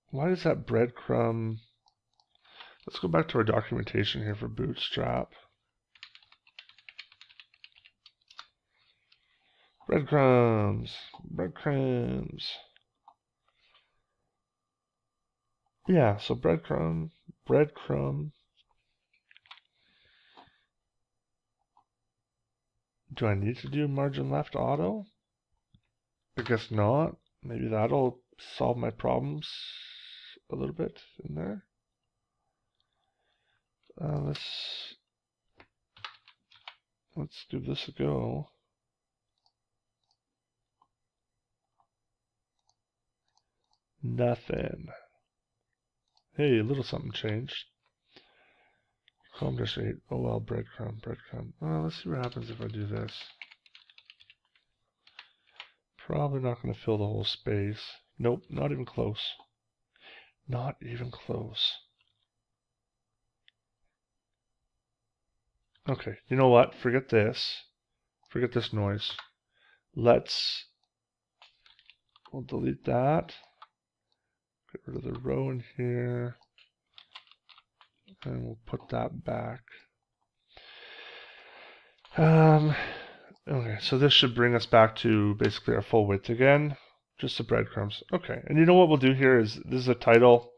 Why does that breadcrumb? Let's go back to our documentation here for Bootstrap. Breadcrumbs. Yeah, so breadcrumb. Do I need to do margin left auto? I guess not. Maybe that'll solve my problems a little bit in there. Let's give this a go. Nothing. Hey, a little something changed. Column -8. Oh well, breadcrumb. Well, let's see what happens if I do this. Probably not going to fill the whole space. Nope, not even close. Not even close. Okay, you know what? Forget this. Forget this noise. We'll delete that. Get rid of the row in here. And we'll put that back. Okay, so this should bring us back to basically our full width again. Just the breadcrumbs. Okay, and you know what we'll do here is, this is a title,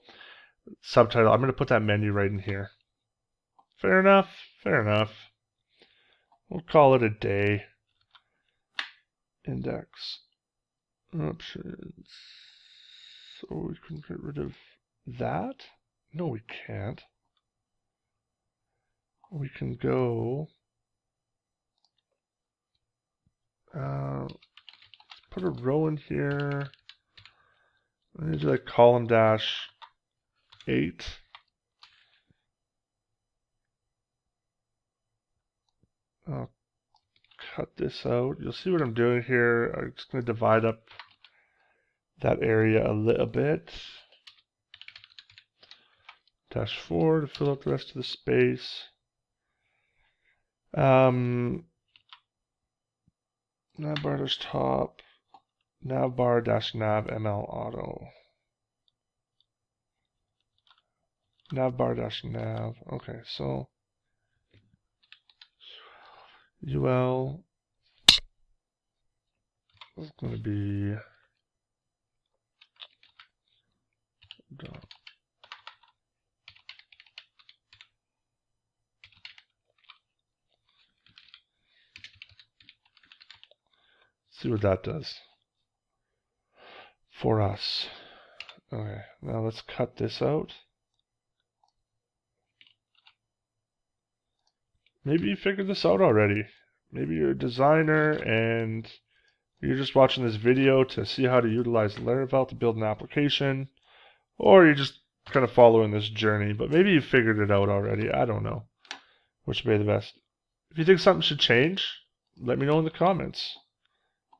subtitle. I'm going to put that menu right in here. Fair enough. We'll call it a day. Index. Options. So we can get rid of that? No, we can't. We can go... put a row in here. I'm going to do like column -8. I'll cut this out. You'll see what I'm doing here. I'm just going to divide up that area a little bit. -4 to fill up the rest of the space. Navbar dash top. Navbar dash nav ml auto. Navbar dash nav. Okay, so UL is going to be dot. See what that does for us. Okay, now let's cut this out. Maybe you figured this out already. maybe you're a designer and you're just watching this video to see how to utilize Laravel to build an application, or you're just kind of following this journey, but maybe you figured it out already. I don't know which would be the best. If you think something should change, let me know in the comments.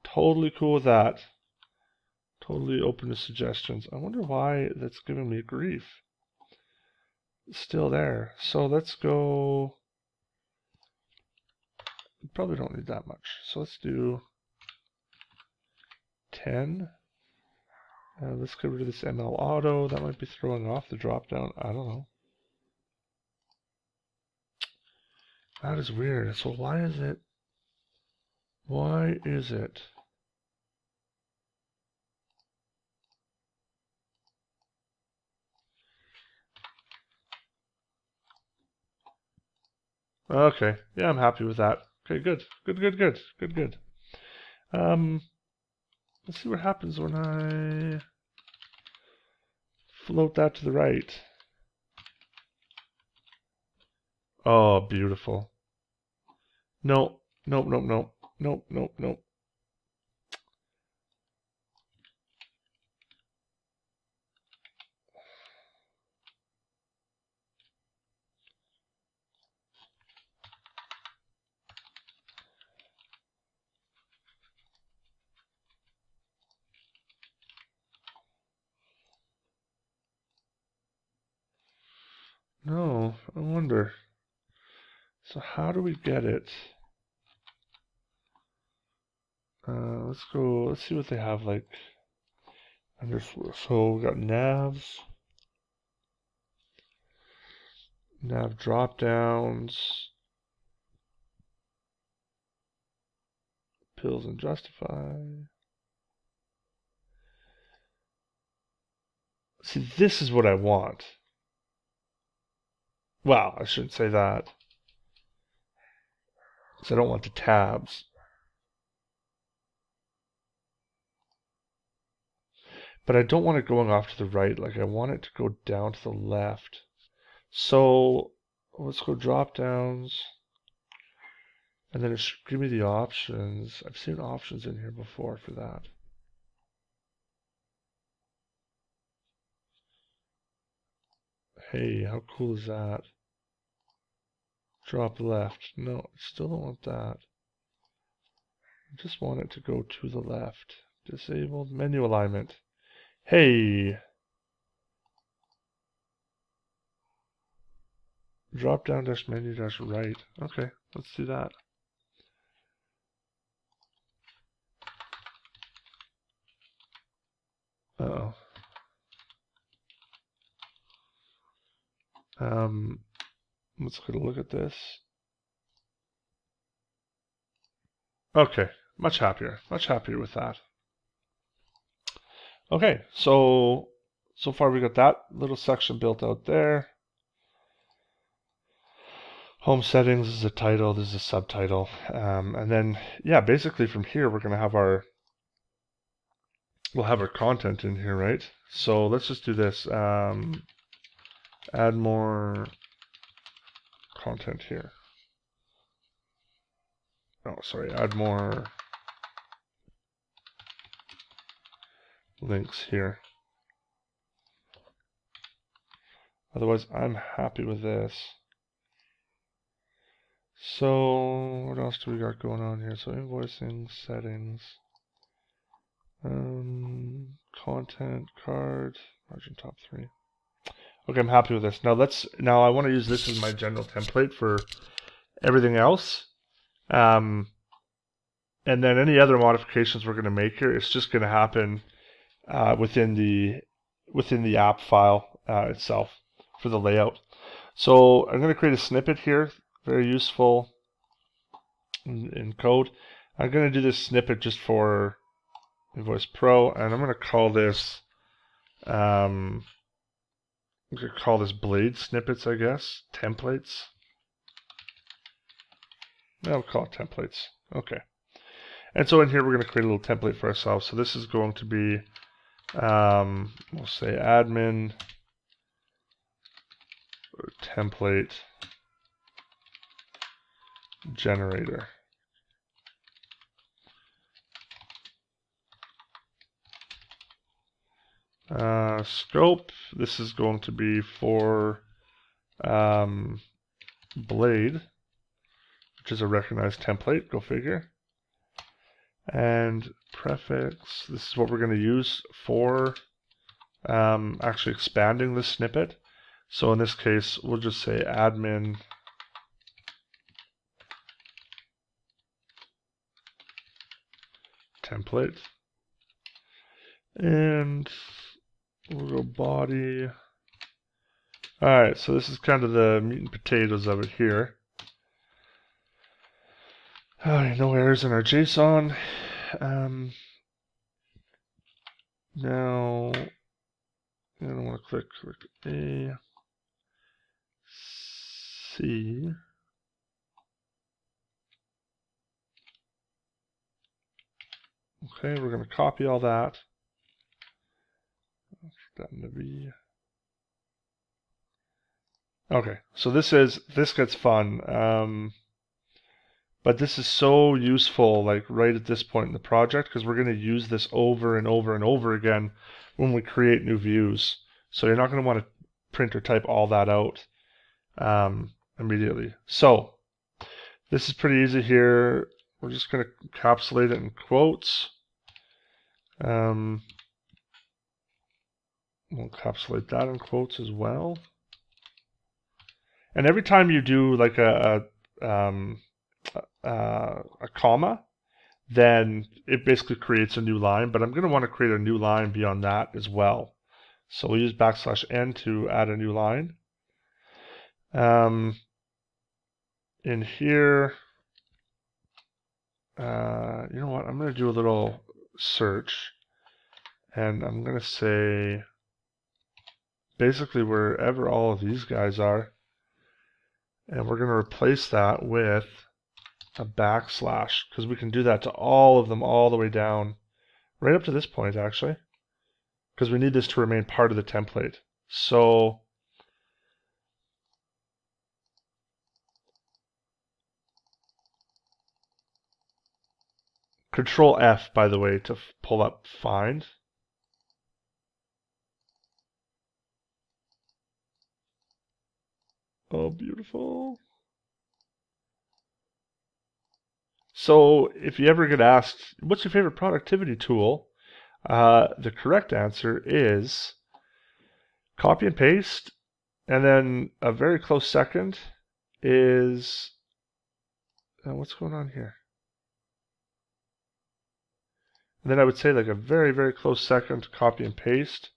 Totally cool with that. Totally open to suggestions. I wonder why that's giving me grief. It's still there. So let's go. Probably don't need that much. So let's do 10. Let's get rid of this ML auto. That might be throwing off the dropdown. I don't know. That is weird. So why is it? Why is it? Okay. Yeah, I'm happy with that. Okay, good. Good. Let's see what happens when I float that to the right. Oh, beautiful. No, nope. No, I wonder. So how do we get it? Let's go, let's see what they have like underscore. So we got navs, nav drop downs, pills and justify. See, this is what I want. Well, I shouldn't say that, because I don't want the tabs. But I don't want it going off to the right. Like, I want it to go down to the left. So let's go drop downs. And then it should give me the options. I've seen options in here before for that. Hey, how cool is that? Drop left. No, I still don't want that. I just want it to go to the left. Disabled menu alignment. Hey! Drop down dash menu dash right. Okay, let's do that. Uh-oh. Let's get a look at this. Okay, much happier with that. Okay, so far we got that little section built out there. Home settings is a title, this is a subtitle, and then yeah, basically from here we're gonna have we'll have our content in here, right? So let's just do this. Add more content here. Oh, sorry, add more links here. Otherwise, I'm happy with this. So, what else do we got going on here? So, invoicing, settings, content, card, margin top 3. Okay, I'm happy with this. Now I want to use this as my general template for everything else. And then any other modifications we're going to make here, it's just going to happen within the app file itself for the layout. So I'm going to create a snippet here, very useful in code. I'm going to do this snippet just for Invoice Pro, and I'm going to call this blade snippets, I guess. Templates. I'll call it templates. Okay. And so in here we're going to create a little template for ourselves. So this is going to be, we'll say admin template generator. Scope, this is going to be for blade, which is a recognized template, go figure. And prefix, this is what we're going to use for actually expanding this snippet. So in this case, we'll just say admin template. And we'll go body. Alright, so this is kind of the meat and potatoes of it here. Alright, no errors in our JSON. Now, I don't want to click A, C. Okay, we're going to copy all that. Put that in the V. Okay, so this gets fun. But this is so useful, like right at this point in the project, because we're going to use this over and over and over again when we create new views. So you're not going to want to print or type all that out immediately. So this is pretty easy here. We're just going to encapsulate it in quotes. We'll encapsulate that in quotes as well. And every time you do like a comma, then it basically creates a new line, but I'm going to want to create a new line beyond that as well. So we'll use \n to add a new line. In here, you know what, I'm going to do a little search, and I'm going to say basically wherever all of these guys are, and we're going to replace that with a backslash, because we can do that to all of them all the way down, right up to this point actually, because we need this to remain part of the template. So Control F, by the way, to pull up find. Oh, beautiful. So if you ever get asked, what's your favorite productivity tool? The correct answer is copy and paste, and then a very close second is, what's going on here? And then I would say like a very, very close second to copy and paste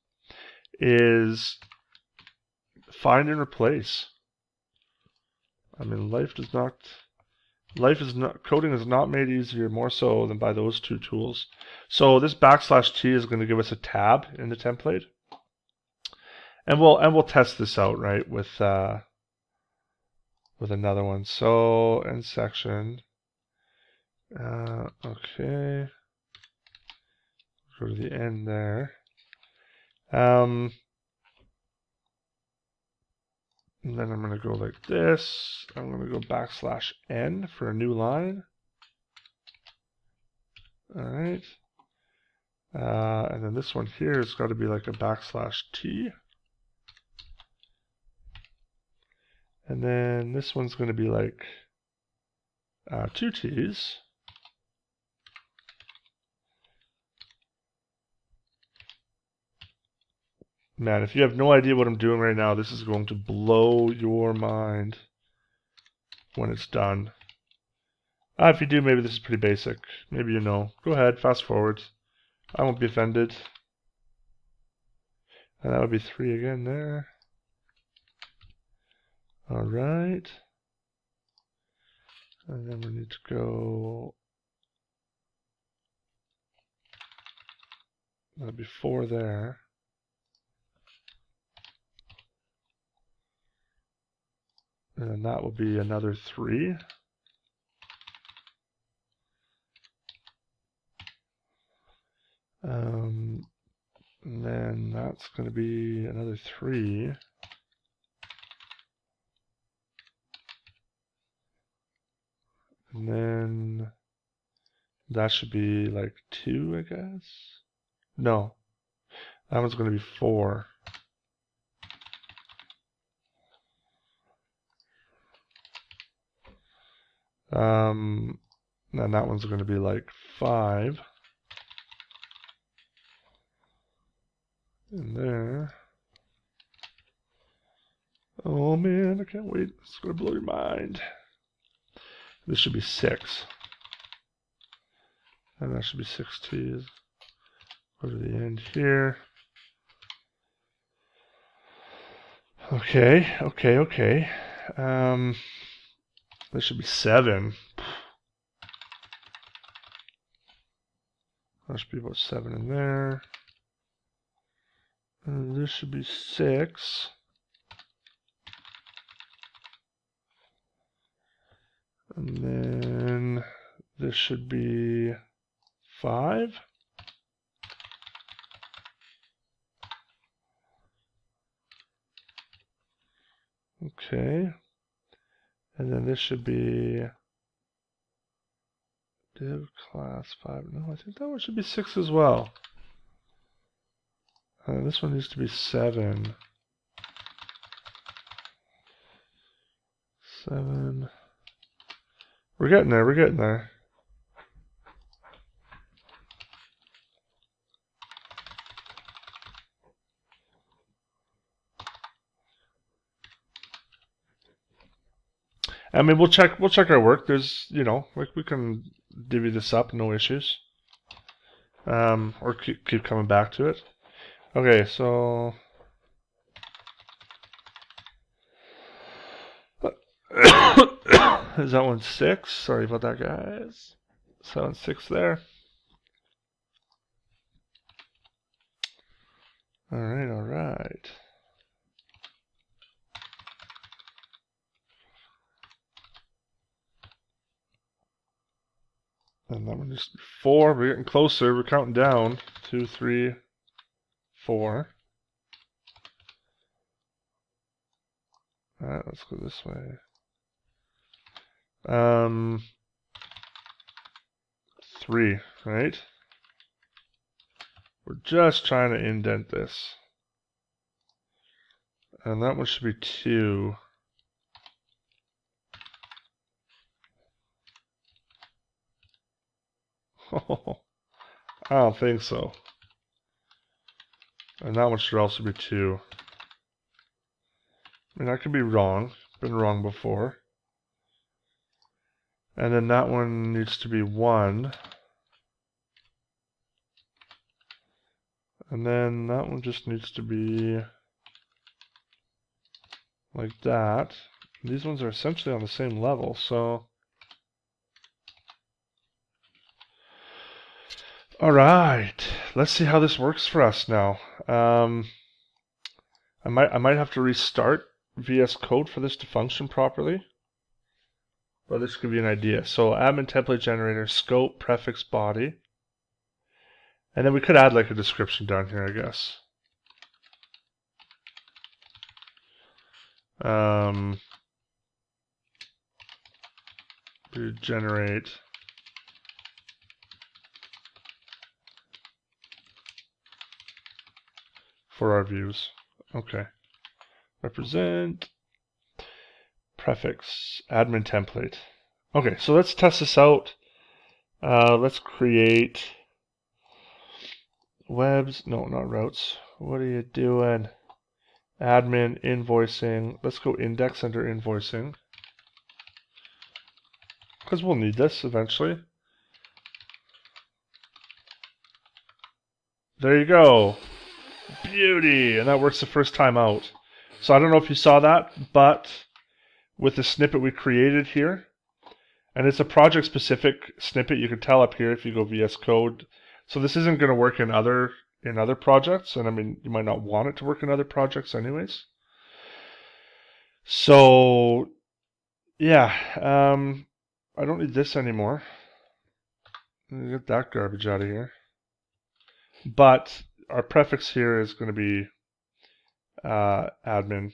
is find and replace. I mean, coding is not made easier more so than by those two tools. So this \t is going to give us a tab in the template, and we'll test this out, right, with another one. So end section. Okay, go to the end there. And then I'm going to go like this. I'm going to go \n for a new line. All right. And then this one here has got to be like a \t. And then this one's going to be like 2 T's. Man, if you have no idea what I'm doing right now, this is going to blow your mind when it's done. If you do, maybe this is pretty basic. Maybe you know. Go ahead, fast forward. I won't be offended. And that would be 3 again there. All right. And then we need to go. That'd be 4 there. And then that will be another 3. And then that's going to be another 3. And then that should be like 2, I guess. No. That one's going to be 4. And that one's going to be like 5. In there. Oh man, I can't wait. It's going to blow your mind. This should be 6. And that should be 6 T's. Go to the end here. Okay. This should be 7. There should be about 7 in there. And this should be 6. And then this should be 5. Okay. And then this should be div class 5. No, I think that one should be 6 as well. This one needs to be 7. 7. We're getting there. I mean, we'll check our work. There's, you know, we can divvy this up, no issues. Or keep coming back to it. Okay, so is that one 6? Sorry about that, guys. So that one's 6 there. All right. And that one is 4. We're getting closer. We're counting down. 2, 3, 4. All right, let's go this way. 3, right? We're just trying to indent this. And that one should be 2. Oh, I don't think so. And that one should also be 2. I mean, I could be wrong. Been wrong before. And then that one needs to be 1. And then that one just needs to be like that. These ones are essentially on the same level, so alright, let's see how this works for us now. I might have to restart vscode for this to function properly. But this could be an idea. So admin template generator, scope, prefix, body. And then we could add like a description down here, I guess. We generate for our views. Okay. Represent prefix admin template. Okay, so let's test this out. Let's create webs. No, not routes. What are you doing? Admin invoicing. Let's go index under invoicing, because we'll need this eventually. There you go. Beauty. And that works the first time out. So I don't know if you saw that, but with the snippet we created here, and it's a project specific snippet, you can tell up here if you go vscode. So this isn't going to work in other projects, and I mean, you might not want it to work in other projects anyways. So yeah, I don't need this anymore. Get that garbage out of here. But our prefix here is going to be admin.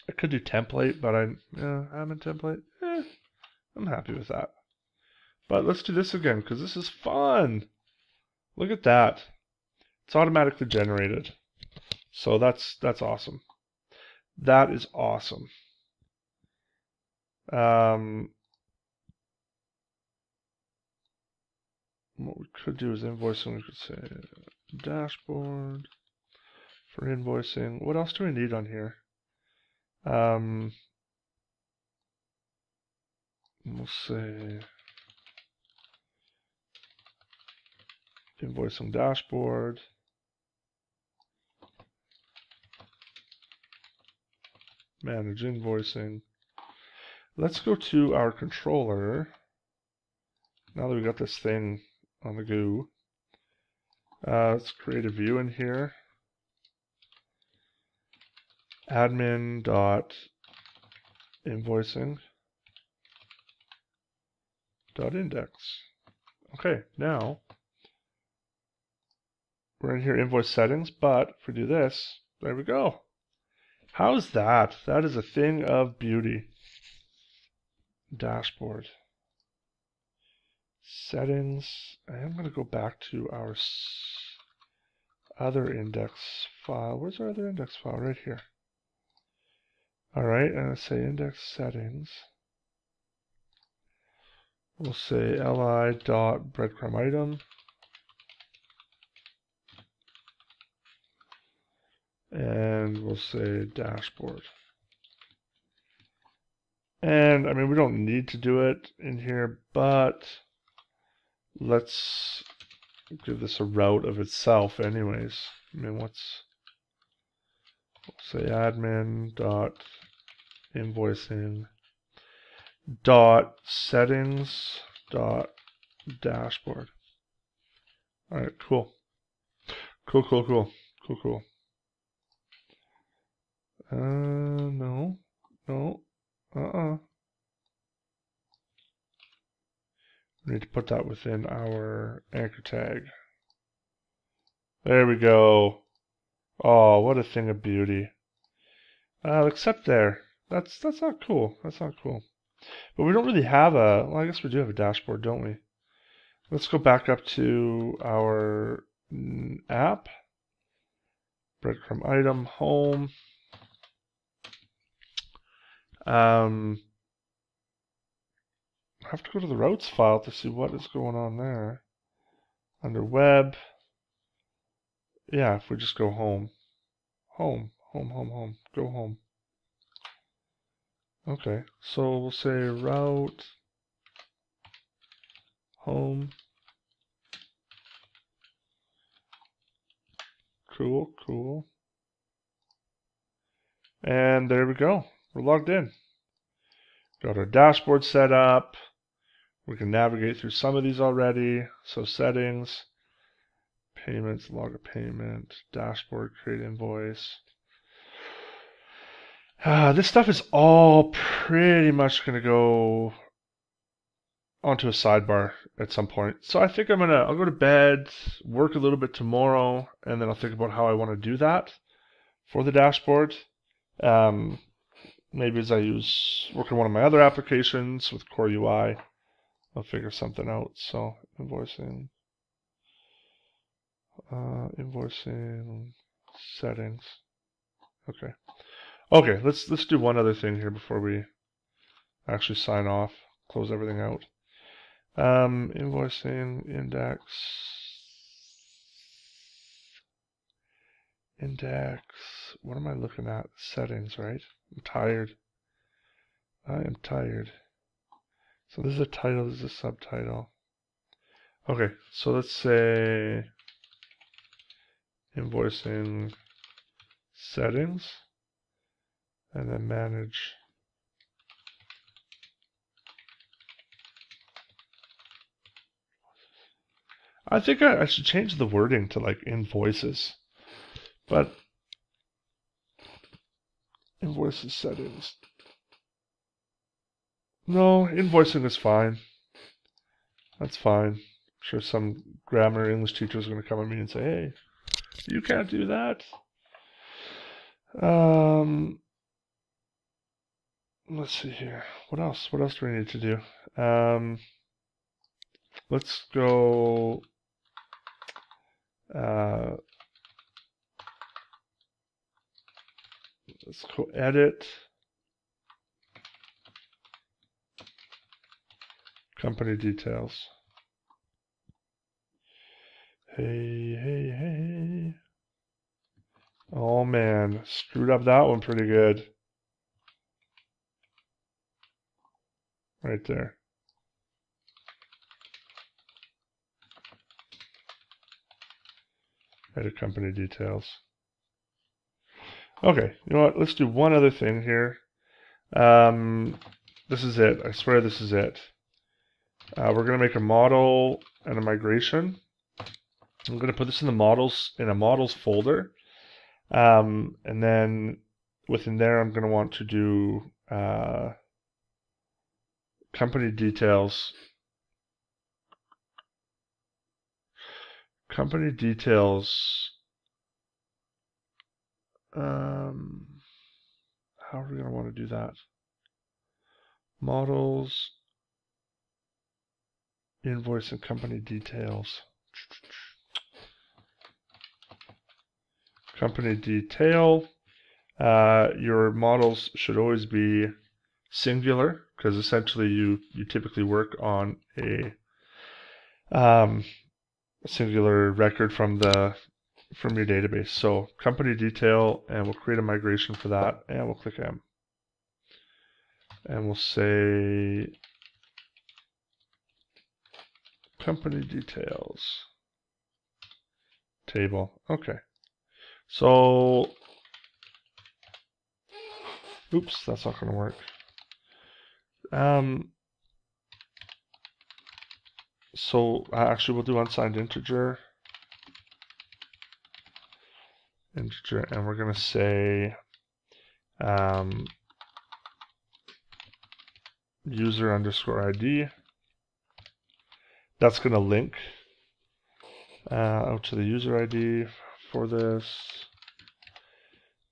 I could do template, but admin template. I'm happy with that. But let's do this again, because this is fun. Look at that. It's automatically generated. So that's awesome. That is awesome. What we could do is invoicing. We could say dashboard for invoicing. What else do we need on here? We'll say invoicing dashboard. Manage invoicing. Let's go to our controller. Now that we got this thing on the go, let's create a view in here. Admin dot invoicing dot index. Okay, now we're in here invoice settings, but if we do this, there we go. How's that? That is a thing of beauty. Dashboard. Settings. I am going to go back to our other index file. Where's our other index file? Right here. Alright, and I say index settings. We'll say li.breadcrumb item. And we'll say dashboard. And I mean, we don't need to do it in here, but let's give this a route of itself anyways. I mean, we'll say admin dot invoicing dot settings dot dashboard. All right, cool. Cool. No. We need to put that within our anchor tag. There we go. Oh, what a thing of beauty. Except there. That's not cool. That's not cool. But we don't really have a, well, I guess we do have a dashboard, don't we? Let's go back up to our app. Breadcrumb item, home. I have to go to the routes file to see what is going on there. Under web. Yeah, if we just go home. Home. Go home. Okay, so we'll say route home. Cool. And there we go. We're logged in. Got our dashboard set up. We can navigate through some of these already. So settings, payments, log a payment, dashboard, create invoice. This stuff is all pretty much going to go onto a sidebar at some point. So I think I'll go to bed, work a little bit tomorrow, and then I'll think about how I want to do that for the dashboard. Maybe as I work on one of my other applications with Core UI, I'll figure something out. So invoicing settings. Okay, let's do one other thing here before we actually sign off, close everything out. Invoicing index. What am I looking at? Settings, right? I'm tired. I am tired. So this is a title, this is a subtitle. Okay, so let's say invoicing settings and then manage. I think I should change the wording to like invoices, but invoices settings. No, invoicing is fine. That's fine. I'm sure some grammar English teacher is going to come at me and say, hey, you can't do that. Let's see here. What else? What else do we need to do? Let's go Let's go edit. Company details. Hey. Oh man, screwed up that one pretty good. Right there. Edit company details. Okay, you know what? Let's do one other thing here. This is it. I swear this is it. We're going to make a model and a migration. I'm going to put this in a models folder. And then within there, I'm going to want to do company details. Company details. How are we going to want to do that? Models, invoice, and company details. Company detail. Your models should always be singular, because essentially you typically work on a singular record from your database. So company detail, and we'll create a migration for that, and we'll click M. And we'll say company details table. Okay. So, oops, that's not going to work. So actually, we'll do unsigned integer, and we're going to say user underscore ID. That's going to link out to the user ID for this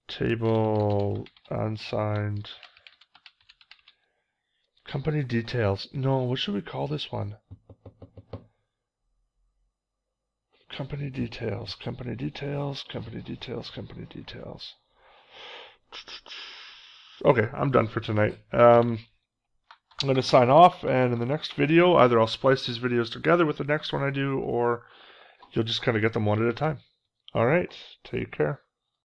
table unsigned company details. No, what should we call this one? Company details, company details, company details, company details. Okay, I'm done for tonight. I'm going to sign off, and in the next video, either I'll splice these videos together with the next one I do, or you'll just kind of get them one at a time. All right, take care.